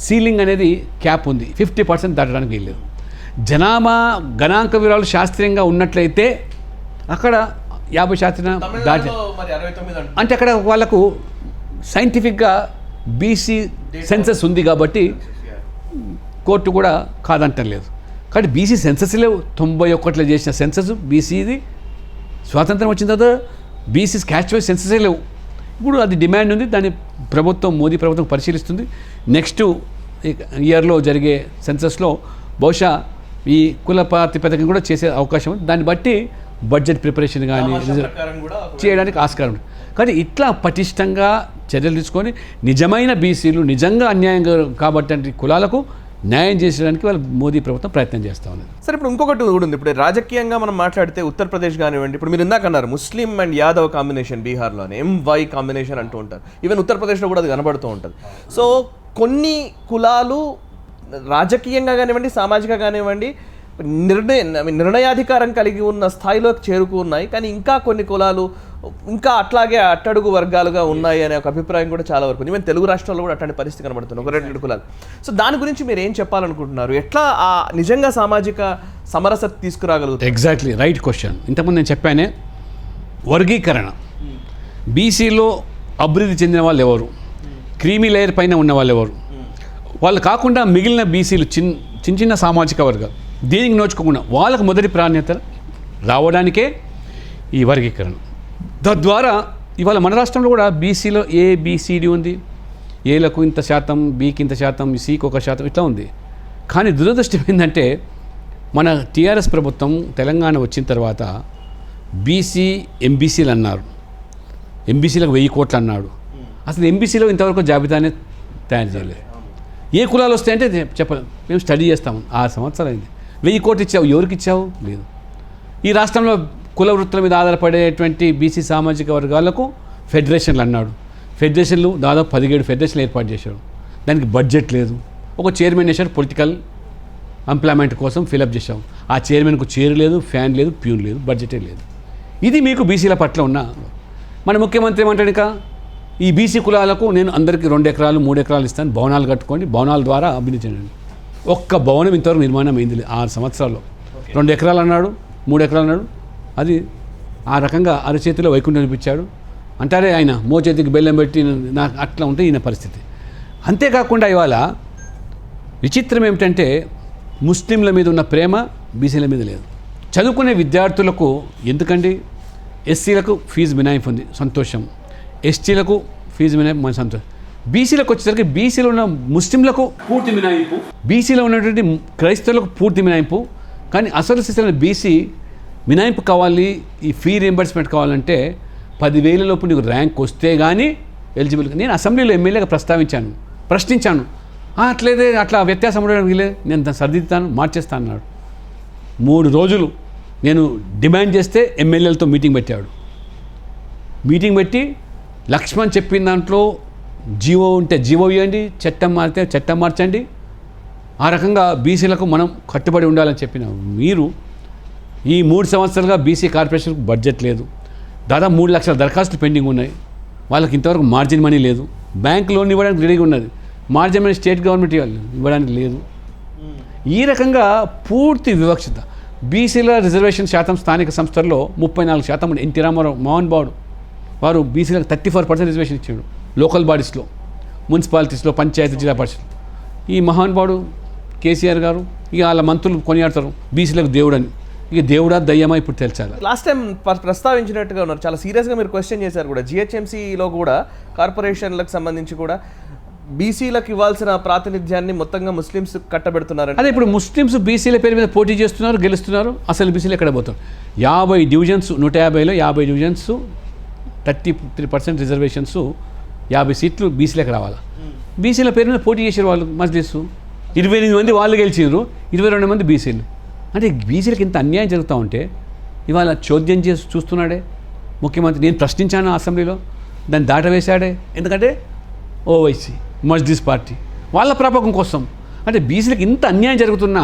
సీలింగ్ అనేది క్యాప్ ఉంది, 50% దాటడానికి వీల్లేదు. జనాభా గణాంక వివరాలు శాస్త్రీయంగా ఉన్నట్లయితే అక్కడ 50% దాటి, అంటే అక్కడ వాళ్ళకు సైంటిఫిక్గా బీసీ సెన్సస్ ఉంది కాబట్టి కోర్టు కూడా కాదంటలేదు. కాబట్టి బీసీ సెన్సస్ లేవు. 91లో చేసిన సెన్సస్ బీసీది స్వాతంత్రం వచ్చిన తర్వాత బీసీ క్యాస్ట్ వైజ్ సెన్ససే లేవు. ఇప్పుడు అది డిమాండ్ ఉంది, దాన్ని ప్రభుత్వం మోదీ ప్రభుత్వం పరిశీలిస్తుంది. నెక్స్ట్ ఇయర్లో జరిగే సెన్సస్లో బహుశా ఈ కుల ప్రాతిపదికన కూడా చేసే అవకాశం ఉంది. దాన్ని బట్టి బడ్జెట్ ప్రిపరేషన్ కానీ చేయడానికి ఆస్కారం ఉంది. కానీ ఇట్లా పటిష్టంగా చర్యలు తీసుకొని నిజమైన బీసీలు నిజంగా అన్యాయం కాబట్టి కులాలకు న్యాయం చేసేయడానికి వాళ్ళు మోదీ ప్రభుత్వం ప్రయత్నం చేస్తూ ఉన్నది. సరే, ఇప్పుడు ఇంకొకటి కూడా ఉంది. ఇప్పుడు రాజకీయంగా మనం మాట్లాడితే ఉత్తరప్రదేశ్ కానివ్వండి, ఇప్పుడు మీరు ఇందాక అన్నారు ముస్లిం అండ్ యాదవ్ కాంబినేషన్ బీహార్లోనే MY కాంబినేషన్ అంటూ ఉంటారు. ఈవెన్ ఉత్తరప్రదేశ్లో కూడా అది కనబడుతూ ఉంటుంది. సో కొన్ని కులాలు రాజకీయంగా కానివ్వండి, సామాజిక కానివ్వండి నిర్ణయాధికారం కలిగి ఉన్న స్థాయిలోకి చేరుకున్నాయి. కానీ ఇంకా కొన్ని కులాలు ఇంకా అట్లాగే అట్టడుగు వర్గాలుగా ఉన్నాయి అనే ఒక అభిప్రాయం కూడా చాలా వరకు ఈవెన్ తెలుగు రాష్ట్రాల్లో కూడా అట్లాంటి పరిస్థితి కనబడుతుంది, ఒక రెండు కులాలు. సో దాని గురించి మీరు ఏం చెప్పాలనుకుంటున్నారు? ఎట్లా ఆ నిజంగా సామాజిక సమరసత తీసుకురాగలుగుతారు? Exactly right question. ఇంతకుముందు నేను చెప్పానే, వర్గీకరణ. బీసీలో అభివృద్ధి చెందిన వాళ్ళు ఎవరు, క్రీమీ లేయర్ పైన ఉన్న వాళ్ళు ఎవరు, వాళ్ళు కాకుండా మిగిలిన బీసీలు చిన్న చిన్న సామాజిక వర్గాలు దీనికి నోచుకోకుండా వాళ్ళకు మొదటి ప్రాధాన్యత రావడానికే ఈ వర్గీకరణ. తద్వారా ఇవాళ మన రాష్ట్రంలో కూడా బీసీలో ABCD ఉంది. ఏలకు ఇంత శాతం, బీకి ఇంత శాతం, సికి ఒక శాతం ఇట్లా ఉంది. కానీ దురదృష్టం ఏంటంటే మన TRS ప్రభుత్వం తెలంగాణ వచ్చిన తర్వాత బీసీ MBCలు అన్నారు, MBCలకు 1000 కోట్లు అన్నాడు. అసలు MBCలో ఇంతవరకు జాబితానే తయారు చేయలేదు. ఏ కులాలు వస్తాయంటే చెప్పలేదు. మేము స్టడీ చేస్తాము, 6 సంవత్సరాలు అయింది. 1000 కోట్లు ఇచ్చావు, ఎవరికి ఇచ్చావు? లేదు. ఈ రాష్ట్రంలో కుల వృత్తుల మీద ఆధారపడేటువంటి బీసీ సామాజిక వర్గాలకు ఫెడరేషన్లు అన్నాడు. ఫెడరేషన్లు దాదాపు 17 ఫెడరేషన్లు ఏర్పాటు చేశాడు. దానికి బడ్జెట్ లేదు. ఒక చైర్మన్ వేశాడు, పొలిటికల్ ఎంప్లాయ్మెంట్ కోసం ఫిలప్ చేశాం. ఆ చైర్మన్కు చైర్ లేదు, ఫ్యాన్ లేదు, ప్యూన్ లేదు, బడ్జెటే లేదు. ఇది మీకు బీసీల పట్ల ఉన్న మన ముఖ్యమంత్రి ఏమంటాడు, ఇక ఈ బీసీ కులాలకు నేను అందరికీ 2 ఎకరాలు 3 ఎకరాలు ఇస్తాను, భవనాలు కట్టుకోండి, భవనాల ద్వారా అభివృద్ధి చేయండి. ఒక్క భవనం ఇంతవరకు నిర్మాణం అయింది 6 సంవత్సరాల్లో. 2 ఎకరాలు అన్నాడు, 3 ఎకరాలు అన్నాడు. అది ఆ రకంగా అరచేతిలో వైకుంఠం అనిపించాడు. అంటారే ఆయన మోచేతికి బెల్లం పెట్టి నాకు అట్లా ఉంటే ఈయన పరిస్థితి. అంతేకాకుండా ఇవాళ విచిత్రం ఏమిటంటే ముస్లింల మీద ఉన్న ప్రేమ బీసీల మీద లేదు. చదువుకునే విద్యార్థులకు ఎందుకండి, ఎస్సీలకు ఫీజు మినహాయింపు ఉంది, సంతోషం. ఎస్టీలకు ఫీజు మినహాయింపు మన సంతోషం. బీసీలకు వచ్చేసరికి బీసీలో ఉన్న ముస్లింలకు పూర్తి మినహాయింపు, బీసీలో ఉన్నటువంటి క్రైస్తవులకు పూర్తి మినహాయింపు. కానీ అసలు సిస్టమ్ బీసీ మినహాయింపు కావాలి, ఈ ఫీ రియంబర్స్మెంట్ కావాలంటే 10,000 లోపు నీకు ర్యాంక్ వస్తే కానీ ఎలిజిబుల్. నేను అసెంబ్లీలో ఎమ్మెల్యేగా ప్రశ్నించాను. అట్లేదే, అట్లా వ్యత్యాసం ఉండడానికి లేదు, నేను దాన్ని సరిదిద్దుతాను, మార్చేస్తాను అన్నాడు. 3 రోజులు నేను డిమాండ్ చేస్తే ఎమ్మెల్యేలతో మీటింగ్ పెట్టాడు. మీటింగ్ పెట్టి లక్ష్మణ్ చెప్పిన దాంట్లో జీవో ఉంటే జీవో ఇవ్వండి, చట్టం మారితే చట్టం మార్చండి, ఆ రకంగా బీసీలకు మనం కట్టుబడి ఉండాలని చెప్పిన మీరు ఈ 3 సంవత్సరాలుగా బీసీ కార్పొరేషన్కు బడ్జెట్ లేదు. దాదాపు 3 లక్షల దరఖాస్తులు పెండింగ్ ఉన్నాయి. వాళ్ళకి ఇంతవరకు మార్జిన్ మనీ లేదు. బ్యాంక్ లోన్ ఇవ్వడానికి రెడీగా ఉన్నది, మార్జిన్ మనీ స్టేట్ గవర్నమెంట్ ఇవ్వడానికి లేదు. ఈ రకంగా పూర్తి వివక్షత. బీసీల రిజర్వేషన్ శాతం స్థానిక సంస్థల్లో 34% ఉంది. ఎన్టీ రామారావు మోహన్ బాబు వారు బీసీలకు 34% రిజర్వేషన్ ఇచ్చాడు. లోకల్ బాడీస్లో, మున్సిపాలిటీస్లో, పంచాయతీ, జిల్లా పరిషత్. ఈ మోహన్ బాబు కేసీఆర్ గారు ఇక వాళ్ళ మంత్రులు కొనియాడతారు బీసీలకు దేవుడని. ఇక దేవుడా దయ్యమా ఇప్పుడు తెలిసాలి. లాస్ట్ టైం ప్రస్తావించినట్టుగా ఉన్నారు, చాలా సీరియస్గా మీరు క్వశ్చన్ చేశారు కూడా. GHMCలో కూడా కార్పొరేషన్లకు సంబంధించి కూడా బీసీలకు ఇవ్వాల్సిన ప్రాతినిధ్యాన్ని మొత్తంగా ముస్లిమ్స్ కట్టబెడుతున్నారు. అదే ఇప్పుడు ముస్లిమ్స్ బీసీల పేరు మీద పోటీ చేస్తున్నారు, గెలుస్తున్నారు. అసలు బీసీలు ఎక్కడ పోతారు? 50 డివిజన్స్, 150లో 50 డివిజన్స్, 33% రిజర్వేషన్స్, 50 సీట్లు బీసీలకు రావాలా? బీసీల పేరు మీద పోటీ చేసారు వాళ్ళు. మజ్లిస్ 28 మంది వాళ్ళు గెలిచారు, 22 మంది బీసీలు. అంటే బీసీలకు ఇంత అన్యాయం జరుగుతూ ఉంటే ఇవాళ చోద్యం చేసి చూస్తున్నాడే ముఖ్యమంత్రి. నేను ప్రశ్నించాను అసెంబ్లీలో, దాన్ని దాటవేశాడే. ఎందుకంటే ఓవైసీ మజ్లిస్ పార్టీ వాళ్ళ ప్రాపకం కోసం. అంటే బీసీలకు ఇంత అన్యాయం జరుగుతున్నా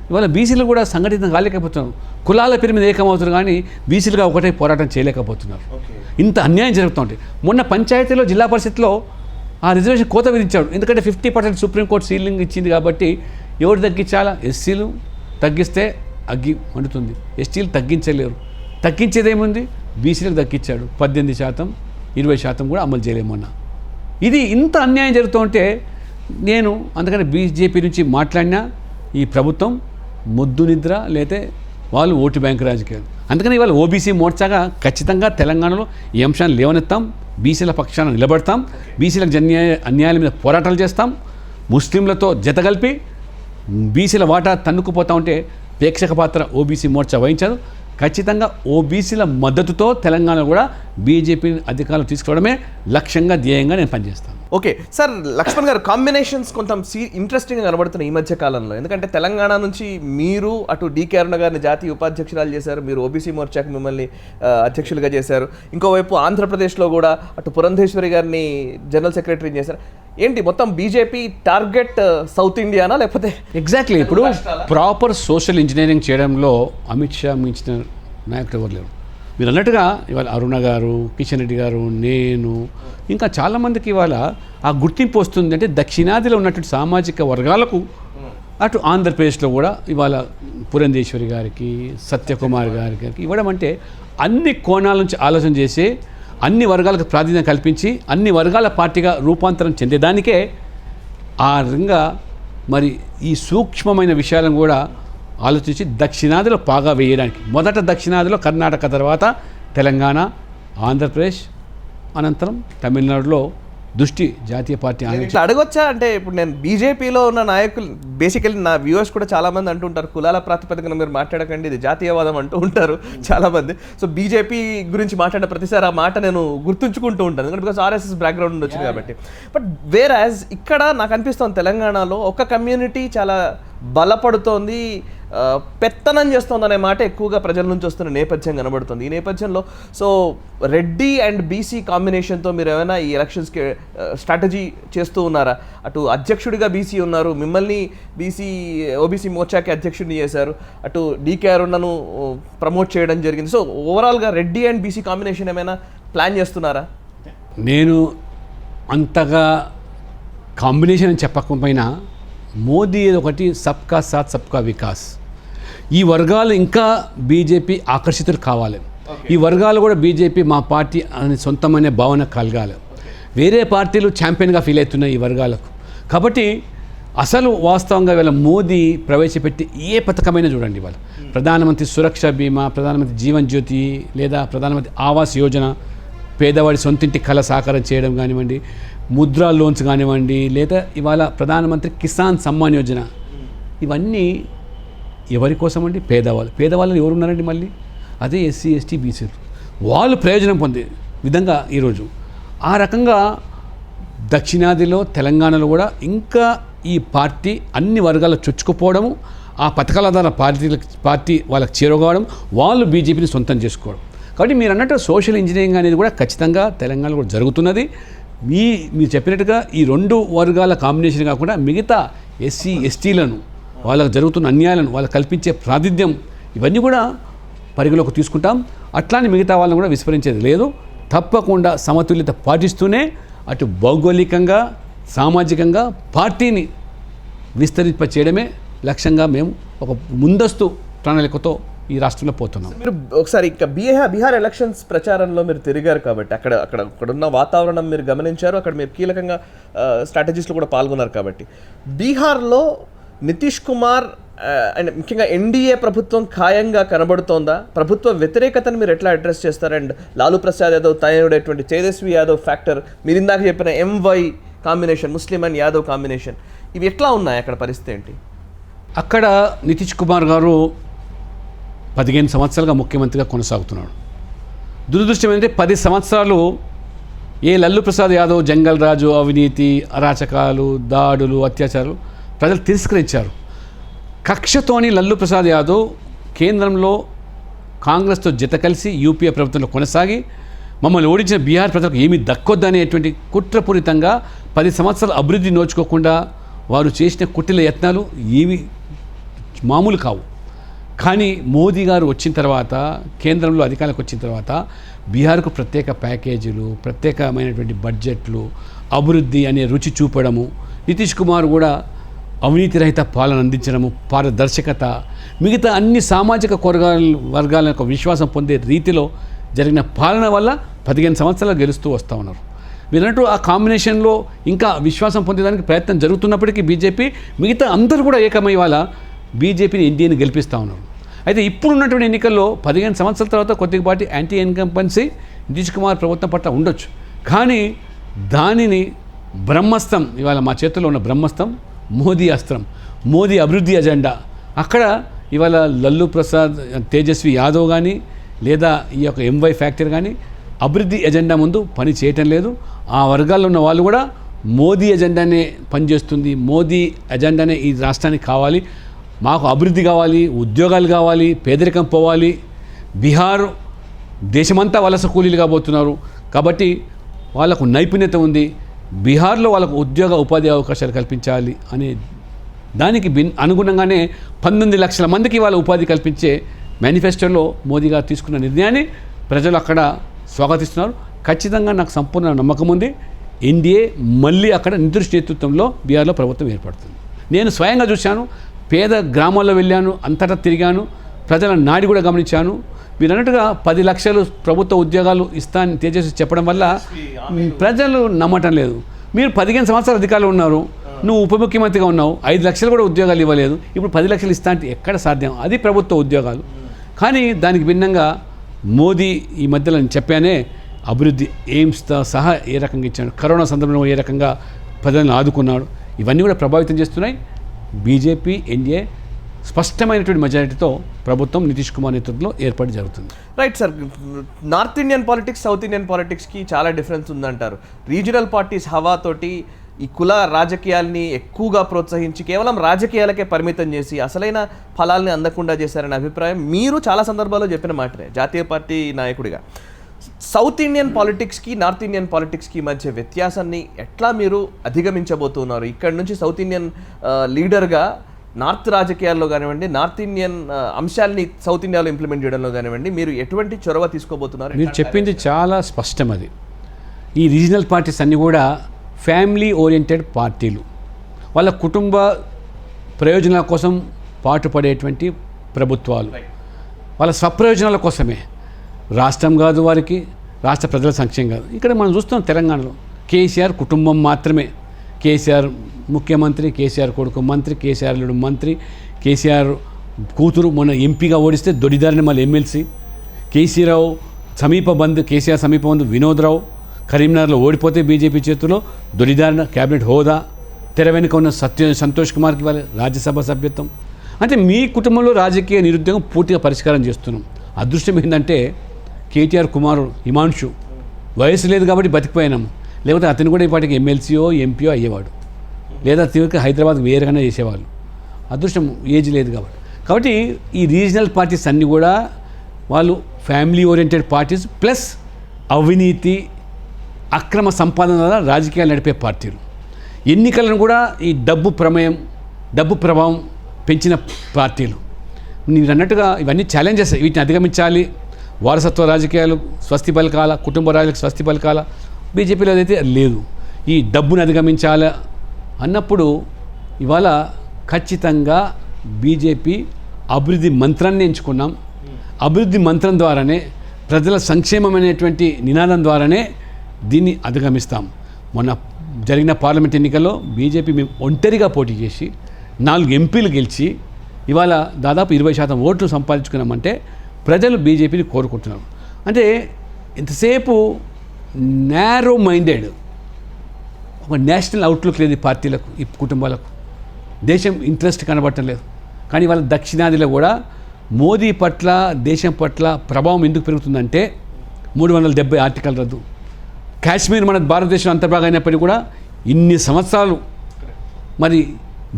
ఇవాళ బీసీలు కూడా సంఘటితం కాలేకపోతున్నారు. కులాల పేరు మీద ఏకమవుతున్నారు కానీ బీసీలుగా ఒకటే పోరాటం చేయలేకపోతున్నారు. ఇంత అన్యాయం జరుగుతూ ఉంటాయి. మొన్న పంచాయతీలో, జిల్లా పరిషత్లో ఆ రిజర్వేషన్ కోత విధించాడు. ఎందుకంటే 50% సుప్రీంకోర్టు సీలింగ్ ఇచ్చింది కాబట్టి ఎవరు తగ్గించాలా? ఎస్సీలు తగ్గిస్తే అగ్గి మండుతుంది, ఎస్టీలు తగ్గించలేరు. తగ్గించేదేముంది? బీసీలకు తగ్గించాడు. 18%, 20% కూడా అమలు చేయలేమన్నా. ఇది ఇంత అన్యాయం జరుగుతూ ఉంటే నేను అందుకని బీజేపీ నుంచి మాట్లాడినా ఈ ప్రభుత్వం మొద్దు నిద్ర లేతే వాళ్ళు ఓటు బ్యాంకు రాజకీయాలు. అందుకని ఇవాళ ఓబీసీ మోర్చాగా ఖచ్చితంగా తెలంగాణలో ఈ అంశాన్ని లేవనెత్తాం, బీసీల పక్షాన నిలబడతాం, బీసీలకు అన్యాయాల మీద పోరాటాలు చేస్తాం, ముస్లింలతో జతగలిపి బీసీల వాటా తన్నుకుపోతా ఉంటే ప్రేక్షక పాత్ర ఓబీసీ మోర్చా వహించారు. ఖచ్చితంగా ఓబీసీల మద్దతుతో తెలంగాణ కూడా బీజేపీని అధికారులు తీసుకురావడమే లక్ష్యంగా ధ్యేయంగా నేను పనిచేస్తాను. ఓకే సార్, లక్ష్మణ్ గారు, కాంబినేషన్స్ కొంచెం ఇంట్రెస్టింగ్గా కనబడుతున్నాయి ఈ మధ్య కాలంలో. ఎందుకంటే తెలంగాణ నుంచి మీరు అటు డికే అరుణ గారిని జాతీయ ఉపాధ్యక్షురాలు చేశారు, మీరు ఓబీసీ మోర్చాకి మిమ్మల్ని అధ్యక్షులుగా చేశారు. ఇంకోవైపు ఆంధ్రప్రదేశ్లో కూడా అటు పురంధేశ్వరి గారిని జనరల్ సెక్రటరీ చేశారు. ఏంటి మొత్తం బీజేపీ టార్గెట్ సౌత్ ఇండియానా లేకపోతే? ఎగ్జాక్ట్లీ. ఇప్పుడు ప్రాపర్ సోషల్ ఇంజనీరింగ్ చేయడంలో అమిత్ షా మించిన నాయకుడు ఎవరు లేరు. మీరు అన్నట్టుగా ఇవాళ అరుణ గారు, కిషన్ రెడ్డి గారు, నేను, ఇంకా చాలామందికి ఇవాళ ఆ గుర్తింపు వస్తుంది. అంటే దక్షిణాదిలో ఉన్నటువంటి సామాజిక వర్గాలకు అటు ఆంధ్రప్రదేశ్లో కూడా ఇవాళ పురంధేశ్వరి గారికి, సత్యకుమార్ గారికి ఇవ్వడం అంటే అన్ని కోణాల నుంచి ఆలోచన చేసి అన్ని వర్గాలకు ప్రాధాన్యం కల్పించి అన్ని వర్గాల పార్టీగా రూపాంతరం చెందేదానికే ఆ రంగా మరి ఈ సూక్ష్మమైన విషయాలను కూడా ఆలోచించి దక్షిణాదిలో పాగా వేయడానికి, మొదట దక్షిణాదిలో కర్ణాటక, తర్వాత తెలంగాణ, ఆంధ్రప్రదేశ్, అనంతరం తమిళనాడులో దృష్టి జాతీయ పార్టీ ఇట్లా అడగొచ్చా? అంటే ఇప్పుడు నేను బీజేపీలో ఉన్న నాయకులు, బేసికలీ నా వ్యూవర్స్ కూడా చాలామంది అంటుంటారు కులాల ప్రాతిపదికన మీరు మాట్లాడకండి, ఇది జాతీయవాదం అంటూ ఉంటారు చాలామంది. సో బీజేపీ గురించి మాట్లాడిన ప్రతిసారి ఆ మాట నేను గుర్తుంచుకుంటూ ఉంటాను, ఎందుకంటే బికాస్ ఆర్ఎస్ఎస్ బ్యాక్గ్రౌండ్ నుండి వచ్చింది కాబట్టి. బట్ వేరాజ్ ఇక్కడ నాకు అనిపిస్తుంది తెలంగాణలో ఒక కమ్యూనిటీ చాలా బలపడుతోంది, పెత్తనం చేస్తుంది అనే మాట ఎక్కువగా ప్రజల నుంచి వస్తున్న నేపథ్యం కనబడుతుంది. ఈ నేపథ్యంలో సో రెడ్డి అండ్ బీసీ కాంబినేషన్తో మీరు ఏమైనా ఈ ఎలక్షన్స్కి స్ట్రాటజీ చేస్తూ ఉన్నారా? అటు అధ్యక్షుడిగా బీసీ ఉన్నారు, మిమ్మల్ని ఓబీసీ మోర్చాకి అధ్యక్షుడిని చేశారు, అటు డీకే అరుణను ప్రమోట్ చేయడం జరిగింది. సో ఓవరాల్గా రెడ్డి అండ్ బీసీ కాంబినేషన్ ఏమైనా ప్లాన్ చేస్తున్నారా? నేను అంతగా కాంబినేషన్ అని చెప్పకపోయినా మోదీ ఒకటి సబ్కా సాత్ సబ్కా వికాస్, ఈ వర్గాలు ఇంకా బీజేపీ ఆకర్షితులు కావాలి, ఈ వర్గాలు కూడా బీజేపీ మా పార్టీ అని సొంతమనే భావన కలగాలి. వేరే పార్టీలు ఛాంపియన్గా ఫీల్ అవుతున్నాయి ఈ వర్గాలకు. కాబట్టి అసలు వాస్తవంగా వీళ్ళ మోదీ ప్రవేశపెట్టి ఏ పథకమైనా చూడండి, వాళ్ళు ప్రధానమంత్రి సురక్ష బీమా, ప్రధానమంత్రి జీవన్ జ్యోతి లేదా ప్రధానమంత్రి ఆవాస్ యోజన, పేదవాడి సొంతింటి కళ సాకారం చేయడం కానివ్వండి, ముద్రా లోన్స్ కానివ్వండి, లేదా ఇవాళ ప్రధానమంత్రి కిసాన్ సమ్మాన్ యోజన, ఇవన్నీ ఎవరి కోసం అండి? పేదవాళ్ళు ఎవరు ఉన్నారండి? మళ్ళీ అదే ఎస్సీ ఎస్టీ బీసీలు, వాళ్ళు ప్రయోజనం పొందే విధంగా ఈరోజు ఆ రకంగా దక్షిణాదిలో తెలంగాణలో కూడా ఇంకా ఈ పార్టీ అన్ని వర్గాలు చొచ్చుకుపోవడము, ఆ పథకాల ద్వారా పార్టీ వాళ్ళకి చేరుకోవడం, వాళ్ళు బీజేపీని సొంతం చేసుకోవడం. కాబట్టి మీరు అన్నట్టు సోషల్ ఇంజనీరింగ్ అనేది కూడా ఖచ్చితంగా తెలంగాణలో కూడా జరుగుతున్నది. మీరు చెప్పినట్టుగా ఈ రెండు వర్గాల కాంబినేషన్ కాకుండా మిగతా ఎస్సీ ఎస్టీలను, వాళ్ళకు జరుగుతున్న అన్యాయాలను, వాళ్ళకు కల్పించే ప్రాతినిధ్యం, ఇవన్నీ కూడా పరిగణలోకి తీసుకుంటాం. అట్లానే మిగతా వాళ్ళని కూడా విస్మరించేది లేదు. తప్పకుండా సమతుల్యత పాటిస్తూనే అటు భౌగోళికంగా, సామాజికంగా పార్టీని విస్తరింప చేయడమే లక్ష్యంగా మేము ఒక ముందస్తు ప్రణాళికతో ఈ రాష్ట్రంలో పోతున్నాం. మీరు ఒకసారి ఇంకా బీహార్ ఎలక్షన్స్ ప్రచారంలో మీరు తిరిగారు కాబట్టి అక్కడున్న వాతావరణం మీరు గమనించారు, అక్కడ మీరు కీలకంగా స్ట్రాటజీస్లో కూడా పాల్గొన్నారు కాబట్టి బీహార్లో నితీష్ కుమార్ అండ్ ముఖ్యంగా ఎన్డీఏ ప్రభుత్వం ఖాయంగా కనబడుతోందా? ప్రభుత్వ వ్యతిరేకతను మీరు ఎట్లా అడ్రస్ చేస్తారు? అండ్ లాలూ ప్రసాద్ యాదవ్ తనయుడైనటువంటి తేజస్వి యాదవ్ ఫ్యాక్టర్, మీరు ఇందాక చెప్పిన MY combination, Muslim and Yadav combination, ఇవి ఎట్లా ఉన్నాయి అక్కడ? పరిస్థితి ఏంటి? అక్కడ నితీష్ కుమార్ గారు 15 సంవత్సరాలుగా ముఖ్యమంత్రిగా కొనసాగుతున్నాడు. దురదృష్టం ఏంటంటే 10 సంవత్సరాలు ఏ లల్లు ప్రసాద్ యాదవ్ జంగల్ రాజు, అవినీతి, అరాచకాలు, దాడులు, అత్యాచారాలు ప్రజలు తిరస్కరించారు. కక్షతోని లల్లు ప్రసాద్ యాదవ్ కేంద్రంలో కాంగ్రెస్తో జత కలిసి యూపీఏ ప్రభుత్వంలో కొనసాగి మమ్మల్ని ఓడించిన బీహార్ ప్రజలకు ఏమీ దక్కొద్దనేటువంటి కుట్రపూరితంగా 10 సంవత్సరాలు అభివృద్ధి నోచుకోకుండా వారు చేసిన కుటిల యత్నాలు ఏవి మామూలు కావు. కానీ మోదీ గారు వచ్చిన తర్వాత, కేంద్రంలో అధికారంలోకి వచ్చిన తర్వాత బీహార్కు ప్రత్యేక ప్యాకేజీలు, ప్రత్యేకమైనటువంటి బడ్జెట్లు, అభివృద్ధి అనే రుచి చూపడము, నితీష్ కుమార్ కూడా అవినీతి రహిత పాలన అందించడము, పారదర్శకత, మిగతా అన్ని సామాజిక వర్గాల యొక్క విశ్వాసం పొందే రీతిలో జరిగిన పాలన వల్ల 15 సంవత్సరాలు గెలుస్తూ వస్తూ ఉన్నారు. మీరన్నట్టు ఆ కాంబినేషన్లో ఇంకా విశ్వాసం పొందేదానికి ప్రయత్నం జరుగుతున్నప్పటికీ బీజేపీ మిగతా అందరూ కూడా ఏకమై వాళ్ళ బీజేపీని ఎన్డీఏని గెలిపిస్తూ ఉన్నారు. అయితే ఇప్పుడు ఉన్నటువంటి ఎన్నికల్లో 15 సంవత్సరాల తర్వాత కొద్దిపాటి యాంటీ ఇన్కంపెన్సీ నితీష్ కుమార్ ప్రభుత్వం పట్ల ఉండొచ్చు. కానీ దానిని బ్రహ్మస్తం, ఇవాళ మా చేతుల్లో ఉన్న బ్రహ్మస్తం మోదీ అస్త్రం, మోదీ అభివృద్ధి ఎజెండా. అక్కడ ఇవాళ లల్లు ప్రసాద్, తేజస్వి యాదవ్ కానీ లేదా ఈ యొక్క ఎంవై ఫ్యాక్టరీ కానీ అభివృద్ధి ఎజెండా ముందు పని చేయటం లేదు. ఆ వర్గాల్లో ఉన్న వాళ్ళు కూడా మోదీ ఎజెండానే పనిచేస్తుంది, మోదీ ఎజెండానే ఈ రాష్ట్రానికి కావాలి, మాకు అభివృద్ధి కావాలి, ఉద్యోగాలు కావాలి, పేదరికం పోవాలి. బీహార్ దేశమంతా వలస కూలీలుగా పోతున్నారు కాబట్టి వాళ్ళకు నైపుణ్యత ఉంది, బీహార్లో వాళ్ళకు ఉద్యోగ ఉపాధి అవకాశాలు కల్పించాలి అనే దానికి అనుగుణంగానే 19 లక్షల మందికి వాళ్ళ ఉపాధి కల్పించే మేనిఫెస్టోలో మోదీ గారు తీసుకున్న నిర్ణయాన్ని ప్రజలు అక్కడ స్వాగతిస్తున్నారు. ఖచ్చితంగా నాకు సంపూర్ణ నమ్మకం ఉంది, ఎన్డీఏ మళ్ళీ అక్కడ నితీష్ నేతృత్వంలో బీహార్లో ప్రభుత్వం ఏర్పడుతుంది. నేను స్వయంగా చూశాను, పేద గ్రామాల్లో వెళ్ళాను, అంతటా తిరిగాను, ప్రజల నాడి కూడా గమనించాను. మీరు అన్నట్టుగా 10 లక్షలు ప్రభుత్వ ఉద్యోగాలు ఇస్తానని తేజస్వి చెప్పడం వల్ల ప్రజలు నమ్మటం లేదు. మీరు 15 సంవత్సరాలు అధికారులు ఉన్నారు, నువ్వు ఉప ముఖ్యమంత్రిగా ఉన్నావు, 5 లక్షలు కూడా ఉద్యోగాలు ఇవ్వలేదు, ఇప్పుడు 10 లక్షలు ఇస్తా అంటే ఎక్కడ సాధ్యం? అది ప్రభుత్వ ఉద్యోగాలు. కానీ దానికి భిన్నంగా మోదీ ఈ మధ్యలో నేను చెప్పానే, అభివృద్ధి ఎయిమ్స్తో సహా ఏ రకంగా ఇచ్చాడు, కరోనా సందర్భంలో ఏ రకంగా ప్రజలను ఆదుకున్నాడు, ఇవన్నీ కూడా ప్రభావితం చేస్తున్నాయి. బీజేపీ ఎన్డీఏ స్పష్టమైనటువంటి మెజారిటీతో ప్రభుత్వం నితీష్ కుమార్ నేతృత్వంలో ఏర్పాటు జరుగుతుంది. Right sir, north Indian politics south Indian పాలిటిక్స్కి చాలా డిఫరెన్స్ ఉందంటారు. రీజనల్ పార్టీస్ హవాతోటి ఈ కుల రాజకీయాల్ని ఎక్కువగా ప్రోత్సహించి కేవలం రాజకీయాలకే పరిమితం చేసి అసలైన ఫలాల్ని అందకుండా చేశారనే అభిప్రాయం మీరు చాలా సందర్భాల్లో చెప్పిన మాటనే జాతీయ పార్టీ నాయకుడిగా. సౌత్ ఇండియన్ పాలిటిక్స్కి నార్త్ ఇండియన్ పాలిటిక్స్కి మధ్య వ్యత్యాసాన్ని ఎట్లా మీరు అధిగమించబోతున్నారు? ఇక్కడ నుంచి సౌత్ ఇండియన్ లీడర్గా నార్త్ రాజకీయాల్లో కానివ్వండి, నార్త్ ఇండియన్ అంశాలని సౌత్ ఇండియాలో ఇంప్లిమెంట్ చేయడంలో కానివ్వండి, మీరు ఎటువంటి చొరవ తీసుకోబోతున్నారు? మీరు చెప్పింది చాలా స్పష్టం. అది ఈ రీజనల్ పార్టీస్ అన్నీ కూడా ఫ్యామిలీ ఓరియంటెడ్ పార్టీలు, వాళ్ళ కుటుంబ ప్రయోజనాల కోసం పాటుపడేటువంటి ప్రభుత్వాలు, వాళ్ళ స్వప్రయోజనాల కోసమే. రాష్ట్రం కాదు వారికి, రాష్ట్ర ప్రజల సంక్షేమం కాదు. ఇక్కడ మనం చూస్తున్నాం తెలంగాణలో కేసీఆర్ కుటుంబం మాత్రమే. కేసీఆర్ ముఖ్యమంత్రి, కేసీఆర్ కొడుకు మంత్రి, కేసీఆర్ అల్లుడు మంత్రి, కేసీఆర్ కూతురు మొన్న ఎంపీగా ఓడిస్తే దొడిదారిని మళ్ళీ ఎమ్మెల్సీ, కేసీరావు సమీప బంధు, కేసీఆర్ సమీప బంధు వినోద్రావు కరీంనగర్లో ఓడిపోతే బీజేపీ చేతుల్లో దొడిదారిన క్యాబినెట్ హోదా, తెర వెనుక ఉన్న సంతోష్ కుమార్కి వాళ్ళ రాజ్యసభ సభ్యత్వం. అంటే మీ కుటుంబంలో రాజకీయ నిరుద్యోగం పూర్తిగా పరిష్కారం చేస్తున్నాం. అదృష్టం ఏంటంటే కేటీఆర్ కుమారుడు హిమాంశు వయసు లేదు కాబట్టి బతికిపోయినాము, లేకపోతే అతను కూడా ఇప్పటికి ఎమ్మెల్సీయో ఎంపీయో అయ్యేవాడు, లేదా తిరిగి హైదరాబాద్ వేరుగానే చేసేవాళ్ళు. అదృష్టం ఏజ్ లేదు కాబట్టి ఈ రీజనల్ పార్టీస్ అన్నీ కూడా వాళ్ళు ఫ్యామిలీ ఓరియంటెడ్ పార్టీస్ ప్లస్ అవినీతి అక్రమ సంపాదన ద్వారా రాజకీయాలు నడిపే పార్టీలు. ఎన్నికలను కూడా ఈ డబ్బు ప్రమేయం, డబ్బు ప్రభావం పెంచిన పార్టీలు. మీరు అన్నట్టుగా ఇవన్నీ ఛాలెంజెస్, వీటిని అధిగమించాలి. వారసత్వ రాజకీయాలు స్వస్తి పలకాల, కుటుంబ రాజకీయాలకు స్వస్తి పలకాల. బీజేపీలో అదైతే లేదు. ఈ డబ్బును అధిగమించాలా అన్నప్పుడు ఇవాళ ఖచ్చితంగా బీజేపీ అభివృద్ధి మంత్రాన్ని ఎంచుకున్నాం. అభివృద్ధి మంత్రం ద్వారానే, ప్రజల సంక్షేమం అనేటువంటి నినాదం ద్వారానే దీన్ని అధిగమిస్తాం. మొన్న జరిగిన పార్లమెంట్ ఎన్నికల్లో బీజేపీ మేము ఒంటరిగా పోటీ చేసి 4 ఎంపీలు గెలిచి ఇవాళ దాదాపు 20% ఓట్లు సంపాదించుకున్నామంటే ప్రజలు బీజేపీని కోరుకుంటున్నారు. అంటే ఇంతసేపు నేరో మైండెడ్, ఒక నేషనల్ అవుట్లుక్ లేదు ఈ పార్టీలకు, ఈ కుటుంబాలకు, దేశం ఇంట్రెస్ట్ కనబడటం లేదు. కానీ వాళ్ళ దక్షిణాదిలో కూడా మోదీ పట్ల, దేశం పట్ల ప్రభావం ఎందుకు పెరుగుతుందంటే 370 ఆర్టికల్ రద్దు, కాశ్మీర్ మన భారతదేశం అంతర్భాగం అయినప్పటికీ కూడా ఇన్ని సంవత్సరాలు మరి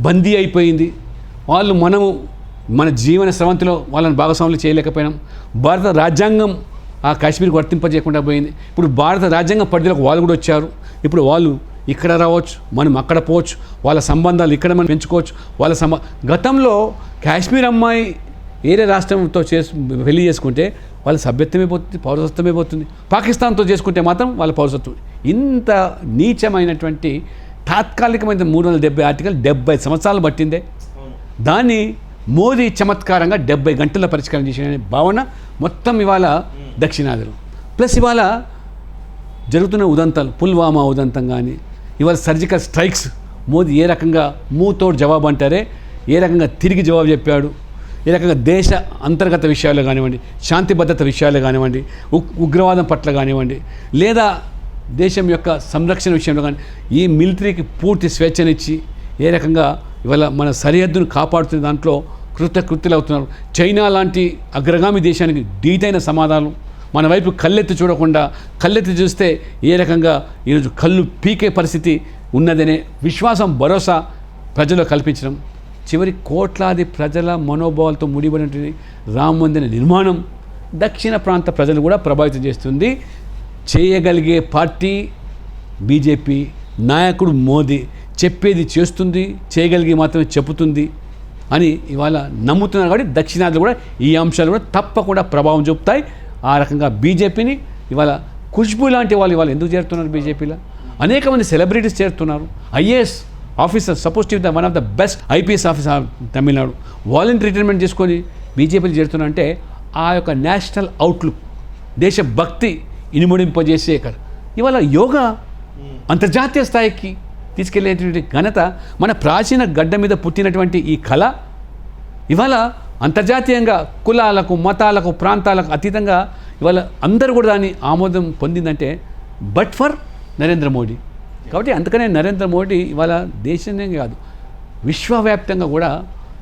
బందీ అయిపోయింది. వాళ్ళు మన జీవన స్రవంతిలో వాళ్ళని భాగస్వాములు చేయలేకపోయినాం. భారత రాజ్యాంగం ఆ కాశ్మీర్కి వర్తింపజేయకుండా పోయింది. ఇప్పుడు భారత రాజ్యాంగం పరిధిలోకి వాళ్ళు కూడా వచ్చారు. ఇప్పుడు వాళ్ళు ఇక్కడ రావచ్చు, మనం అక్కడ పోవచ్చు, వాళ్ళ సంబంధాలు ఇక్కడ మనం పెంచుకోవచ్చు. వాళ్ళ గతంలో కాశ్మీర్ అమ్మాయి వేరే రాష్ట్రంతో పెళ్లి చేసుకుంటే వాళ్ళ సభ్యత్వమే పోతుంది, పౌరసత్వమే పోతుంది. పాకిస్తాన్తో చేసుకుంటే మాత్రం వాళ్ళ పౌరసత్వం. ఇంత నీచమైనటువంటి తాత్కాలికమైన 370 ఆర్టికల్ 70 సంవత్సరాలు పట్టిందే. దాన్ని మోదీ చమత్కారంగా 70 గంటల్లో పరిష్కారం చేసిన భావన మొత్తం ఇవాళ దక్షిణాదిలో. ప్లస్ ఇవాళ జరుగుతున్న ఉదంతాలు, పుల్వామా ఉదంతం కానీ, ఇవాళ సర్జికల్ స్ట్రైక్స్, మోదీ ఏ రకంగా మూతోడు జవాబు అంటారే ఏ రకంగా తిరిగి జవాబు చెప్పాడు. ఈ రకంగా దేశ అంతర్గత విషయాలు కానివ్వండి, శాంతి భద్రత విషయాలు కానివ్వండి, ఉగ్రవాదం పట్ల కానివ్వండి, లేదా దేశం యొక్క సంరక్షణ విషయంలో కానీ ఈ మిలిటరీకి పూర్తి స్వేచ్ఛనిచ్చి ఏ రకంగా ఇవాళ మన సరిహద్దును కాపాడుతున్న దాంట్లో కృత్యులు అవుతున్నారు. చైనా లాంటి అగ్రగామి దేశానికి ధీటైన సమాధానం, మన వైపు కళ్ళెత్తి చూడకుండా, కళ్ళెత్తి చూస్తే ఏ రకంగా ఈరోజు కళ్ళు పీకే పరిస్థితి ఉన్నదనే విశ్వాసం, భరోసా ప్రజల్లో కల్పించడం, చివరి కోట్లాది ప్రజల మనోభావాలతో ముడిపడినటువంటి రామ మందిర నిర్మాణం దక్షిణ ప్రాంత ప్రజలు కూడా ప్రభావితం చేస్తుంది. చేయగలిగే పార్టీ బీజేపీ, నాయకుడు మోదీ, చెప్పేది చేస్తుంది, చేయగలిగి మాత్రమే చెబుతుంది అని ఇవాళ నమ్ముతున్నారు. కాబట్టి దక్షిణాదిలో కూడా ఈ అంశాలు కూడా తప్పకుండా ప్రభావం చూపుతాయి. ఆ రకంగా బీజేపీని ఇవాళ ఖుష్బూ లాంటి వాళ్ళు ఇవాళ ఎందుకు చేరుతున్నారు బీజేపీలో? అనేక మంది సెలబ్రిటీస్ చేరుతున్నారు. IAS officer, suppose to the one of the best IPS officer Tamil Nadu, voluntary retirement చేసుకొని బీజేపీలు చేరుతున్నారంటే ఆ యొక్క నేషనల్ అవుట్లుక్, దేశభక్తి ఇనుముడింపజేసే ఇవాళ యోగా అంతర్జాతీయ స్థాయికి తీసుకెళ్లేటువంటి ఘనత మన ప్రాచీన గడ్డ మీద పుట్టినటువంటి ఈ కళ ఇవాళ అంతర్జాతీయంగా కులాలకు, మతాలకు, ప్రాంతాలకు అతీతంగా ఇవాళ అందరూ కూడా దాన్ని ఆమోదం పొందిందంటే బట్ ఫర్ నరేంద్ర మోడీ. కాబట్టి అందుకనే నరేంద్ర మోడీ ఇవాళ దేశంలో కాదు విశ్వవ్యాప్తంగా కూడా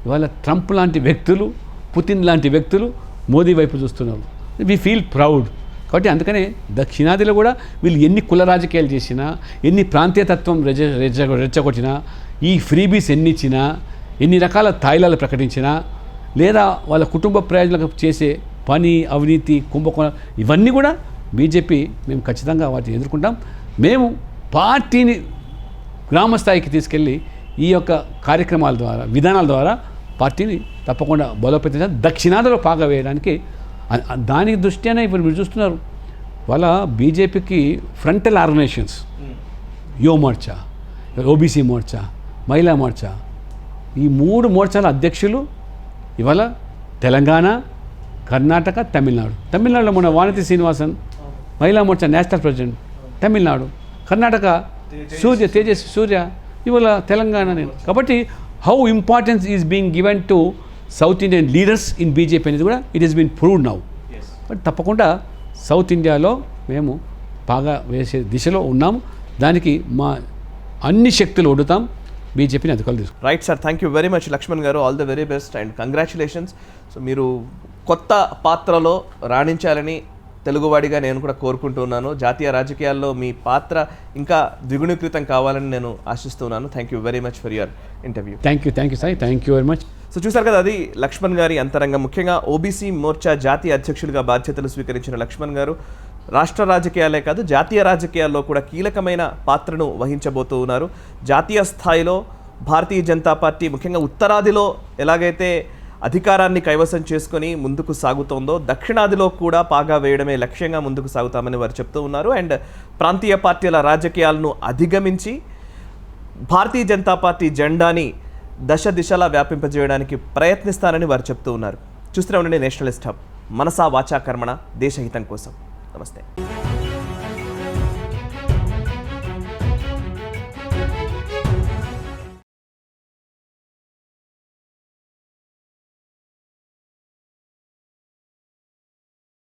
ఇవాళ ట్రంప్ లాంటి వ్యక్తులు, పుతిన్ లాంటి వ్యక్తులు మోదీ వైపు చూస్తున్నారు. We feel proud. కాబట్టి అందుకనే దక్షిణాదిలో కూడా వీళ్ళు ఎన్ని కుల రాజకీయాలు చేసినా, ఎన్ని ప్రాంతీయతత్వం రెచ్చగొట్టినా, ఈ ఫ్రీబీస్ ఎన్ని ఇచ్చినా, ఎన్ని రకాల తాయిలాలు ప్రకటించినా, లేదా వాళ్ళ కుటుంబ ప్రయోజనాలకు చేసే పని, అవినీతి, కుంభకోణం ఇవన్నీ కూడా బీజేపీ మేము ఖచ్చితంగా వాటిని ఎదుర్కొంటాం. మేము పార్టీని గ్రామస్థాయికి తీసుకెళ్ళి ఈ యొక్క కార్యక్రమాల ద్వారా, విధానాల ద్వారా పార్టీని తప్పకుండా బలోపేతం దక్షిణాదిలో పాగా వేయడానికి దానికి దృష్ట్యానే ఇప్పుడు మీరు చూస్తున్నారు. వాళ్ళ బీజేపీకి ఫ్రంటల్ ఆర్గనైజేషన్స్, యువ మోర్చా, ఓబీసీ మోర్చా, మహిళా మోర్చా, ఈ 3 మోర్చాల అధ్యక్షులు ఇవాళ తెలంగాణ, కర్ణాటక, తమిళనాడు. తమిళనాడులో మన వానతి శ్రీనివాసన్ మహిళా మోర్చా నేషనల్ ప్రెసిడెంట్ తమిళనాడు, కర్ణాటక తేజస్వి సూర్య ఇవాళ తెలంగాణ. కాబట్టి how importance is being given to south Indian leaders in BJP అనేది కూడా it is been proved now. But తప్పకుండా సౌత్ ఇండియాలో మేము బాగా వేసే దిశలో ఉన్నాము. దానికి మా అన్ని శక్తులు ఒడుతాం, బీజేపీని అధికారులు తీసుకుంటాం. Right sir, thank you very much Laxman గారు. All the very best and congratulations. So మీరు కొత్త పాత్రలో రాణించాలని తెలుగువాడిగా నేను కూడా కోరుకుంటున్నాను. జాతీయ రాజకీయాల్లో మీ పాత్ర ఇంకా ద్విగుణీకృతం కావాలని నేను ఆశిస్తున్నాను. Thank you very much for your interview. Thank you sir, thank you very much. So చూసారు కదా, అది లక్ష్మణ్ గారి అంతరంగం. ముఖ్యంగా ఓబీసీ మోర్చా జాతీయ అధ్యక్షుడిగా బాధ్యతలు స్వీకరించిన లక్ష్మణ్ గారు రాష్ట్ర రాజకీయాలే కాదు జాతీయ రాజకీయాల్లో కూడా కీలకమైన పాత్రను వహించబోతూ ఉన్నారు. జాతీయ స్థాయిలో భారతీయ జనతా పార్టీ ముఖ్యంగా ఉత్తరాదిలో ఎలాగైతే అధికారాన్ని కైవసం చేసుకొని ముందుకు సాగుతోందో, దక్షిణాదిలో కూడా పాగా వేయడమే లక్ష్యంగా ముందుకు సాగుతామని వారు చెప్తూ ఉన్నారు. అండ్ ప్రాంతీయ పార్టీల రాజకీయాలను అధిగమించి భారతీయ జనతా పార్టీ జెండాని దశ దిశలా వ్యాపింపజేయడానికి ప్రయత్నిస్తానని వారు చెప్తూ ఉన్నారు. చూస్తూనే ఉండండి నేషనలిస్ట్ హబ్. మనసా వాచా కర్మణ, దేశహితం కోసం. నమస్తే.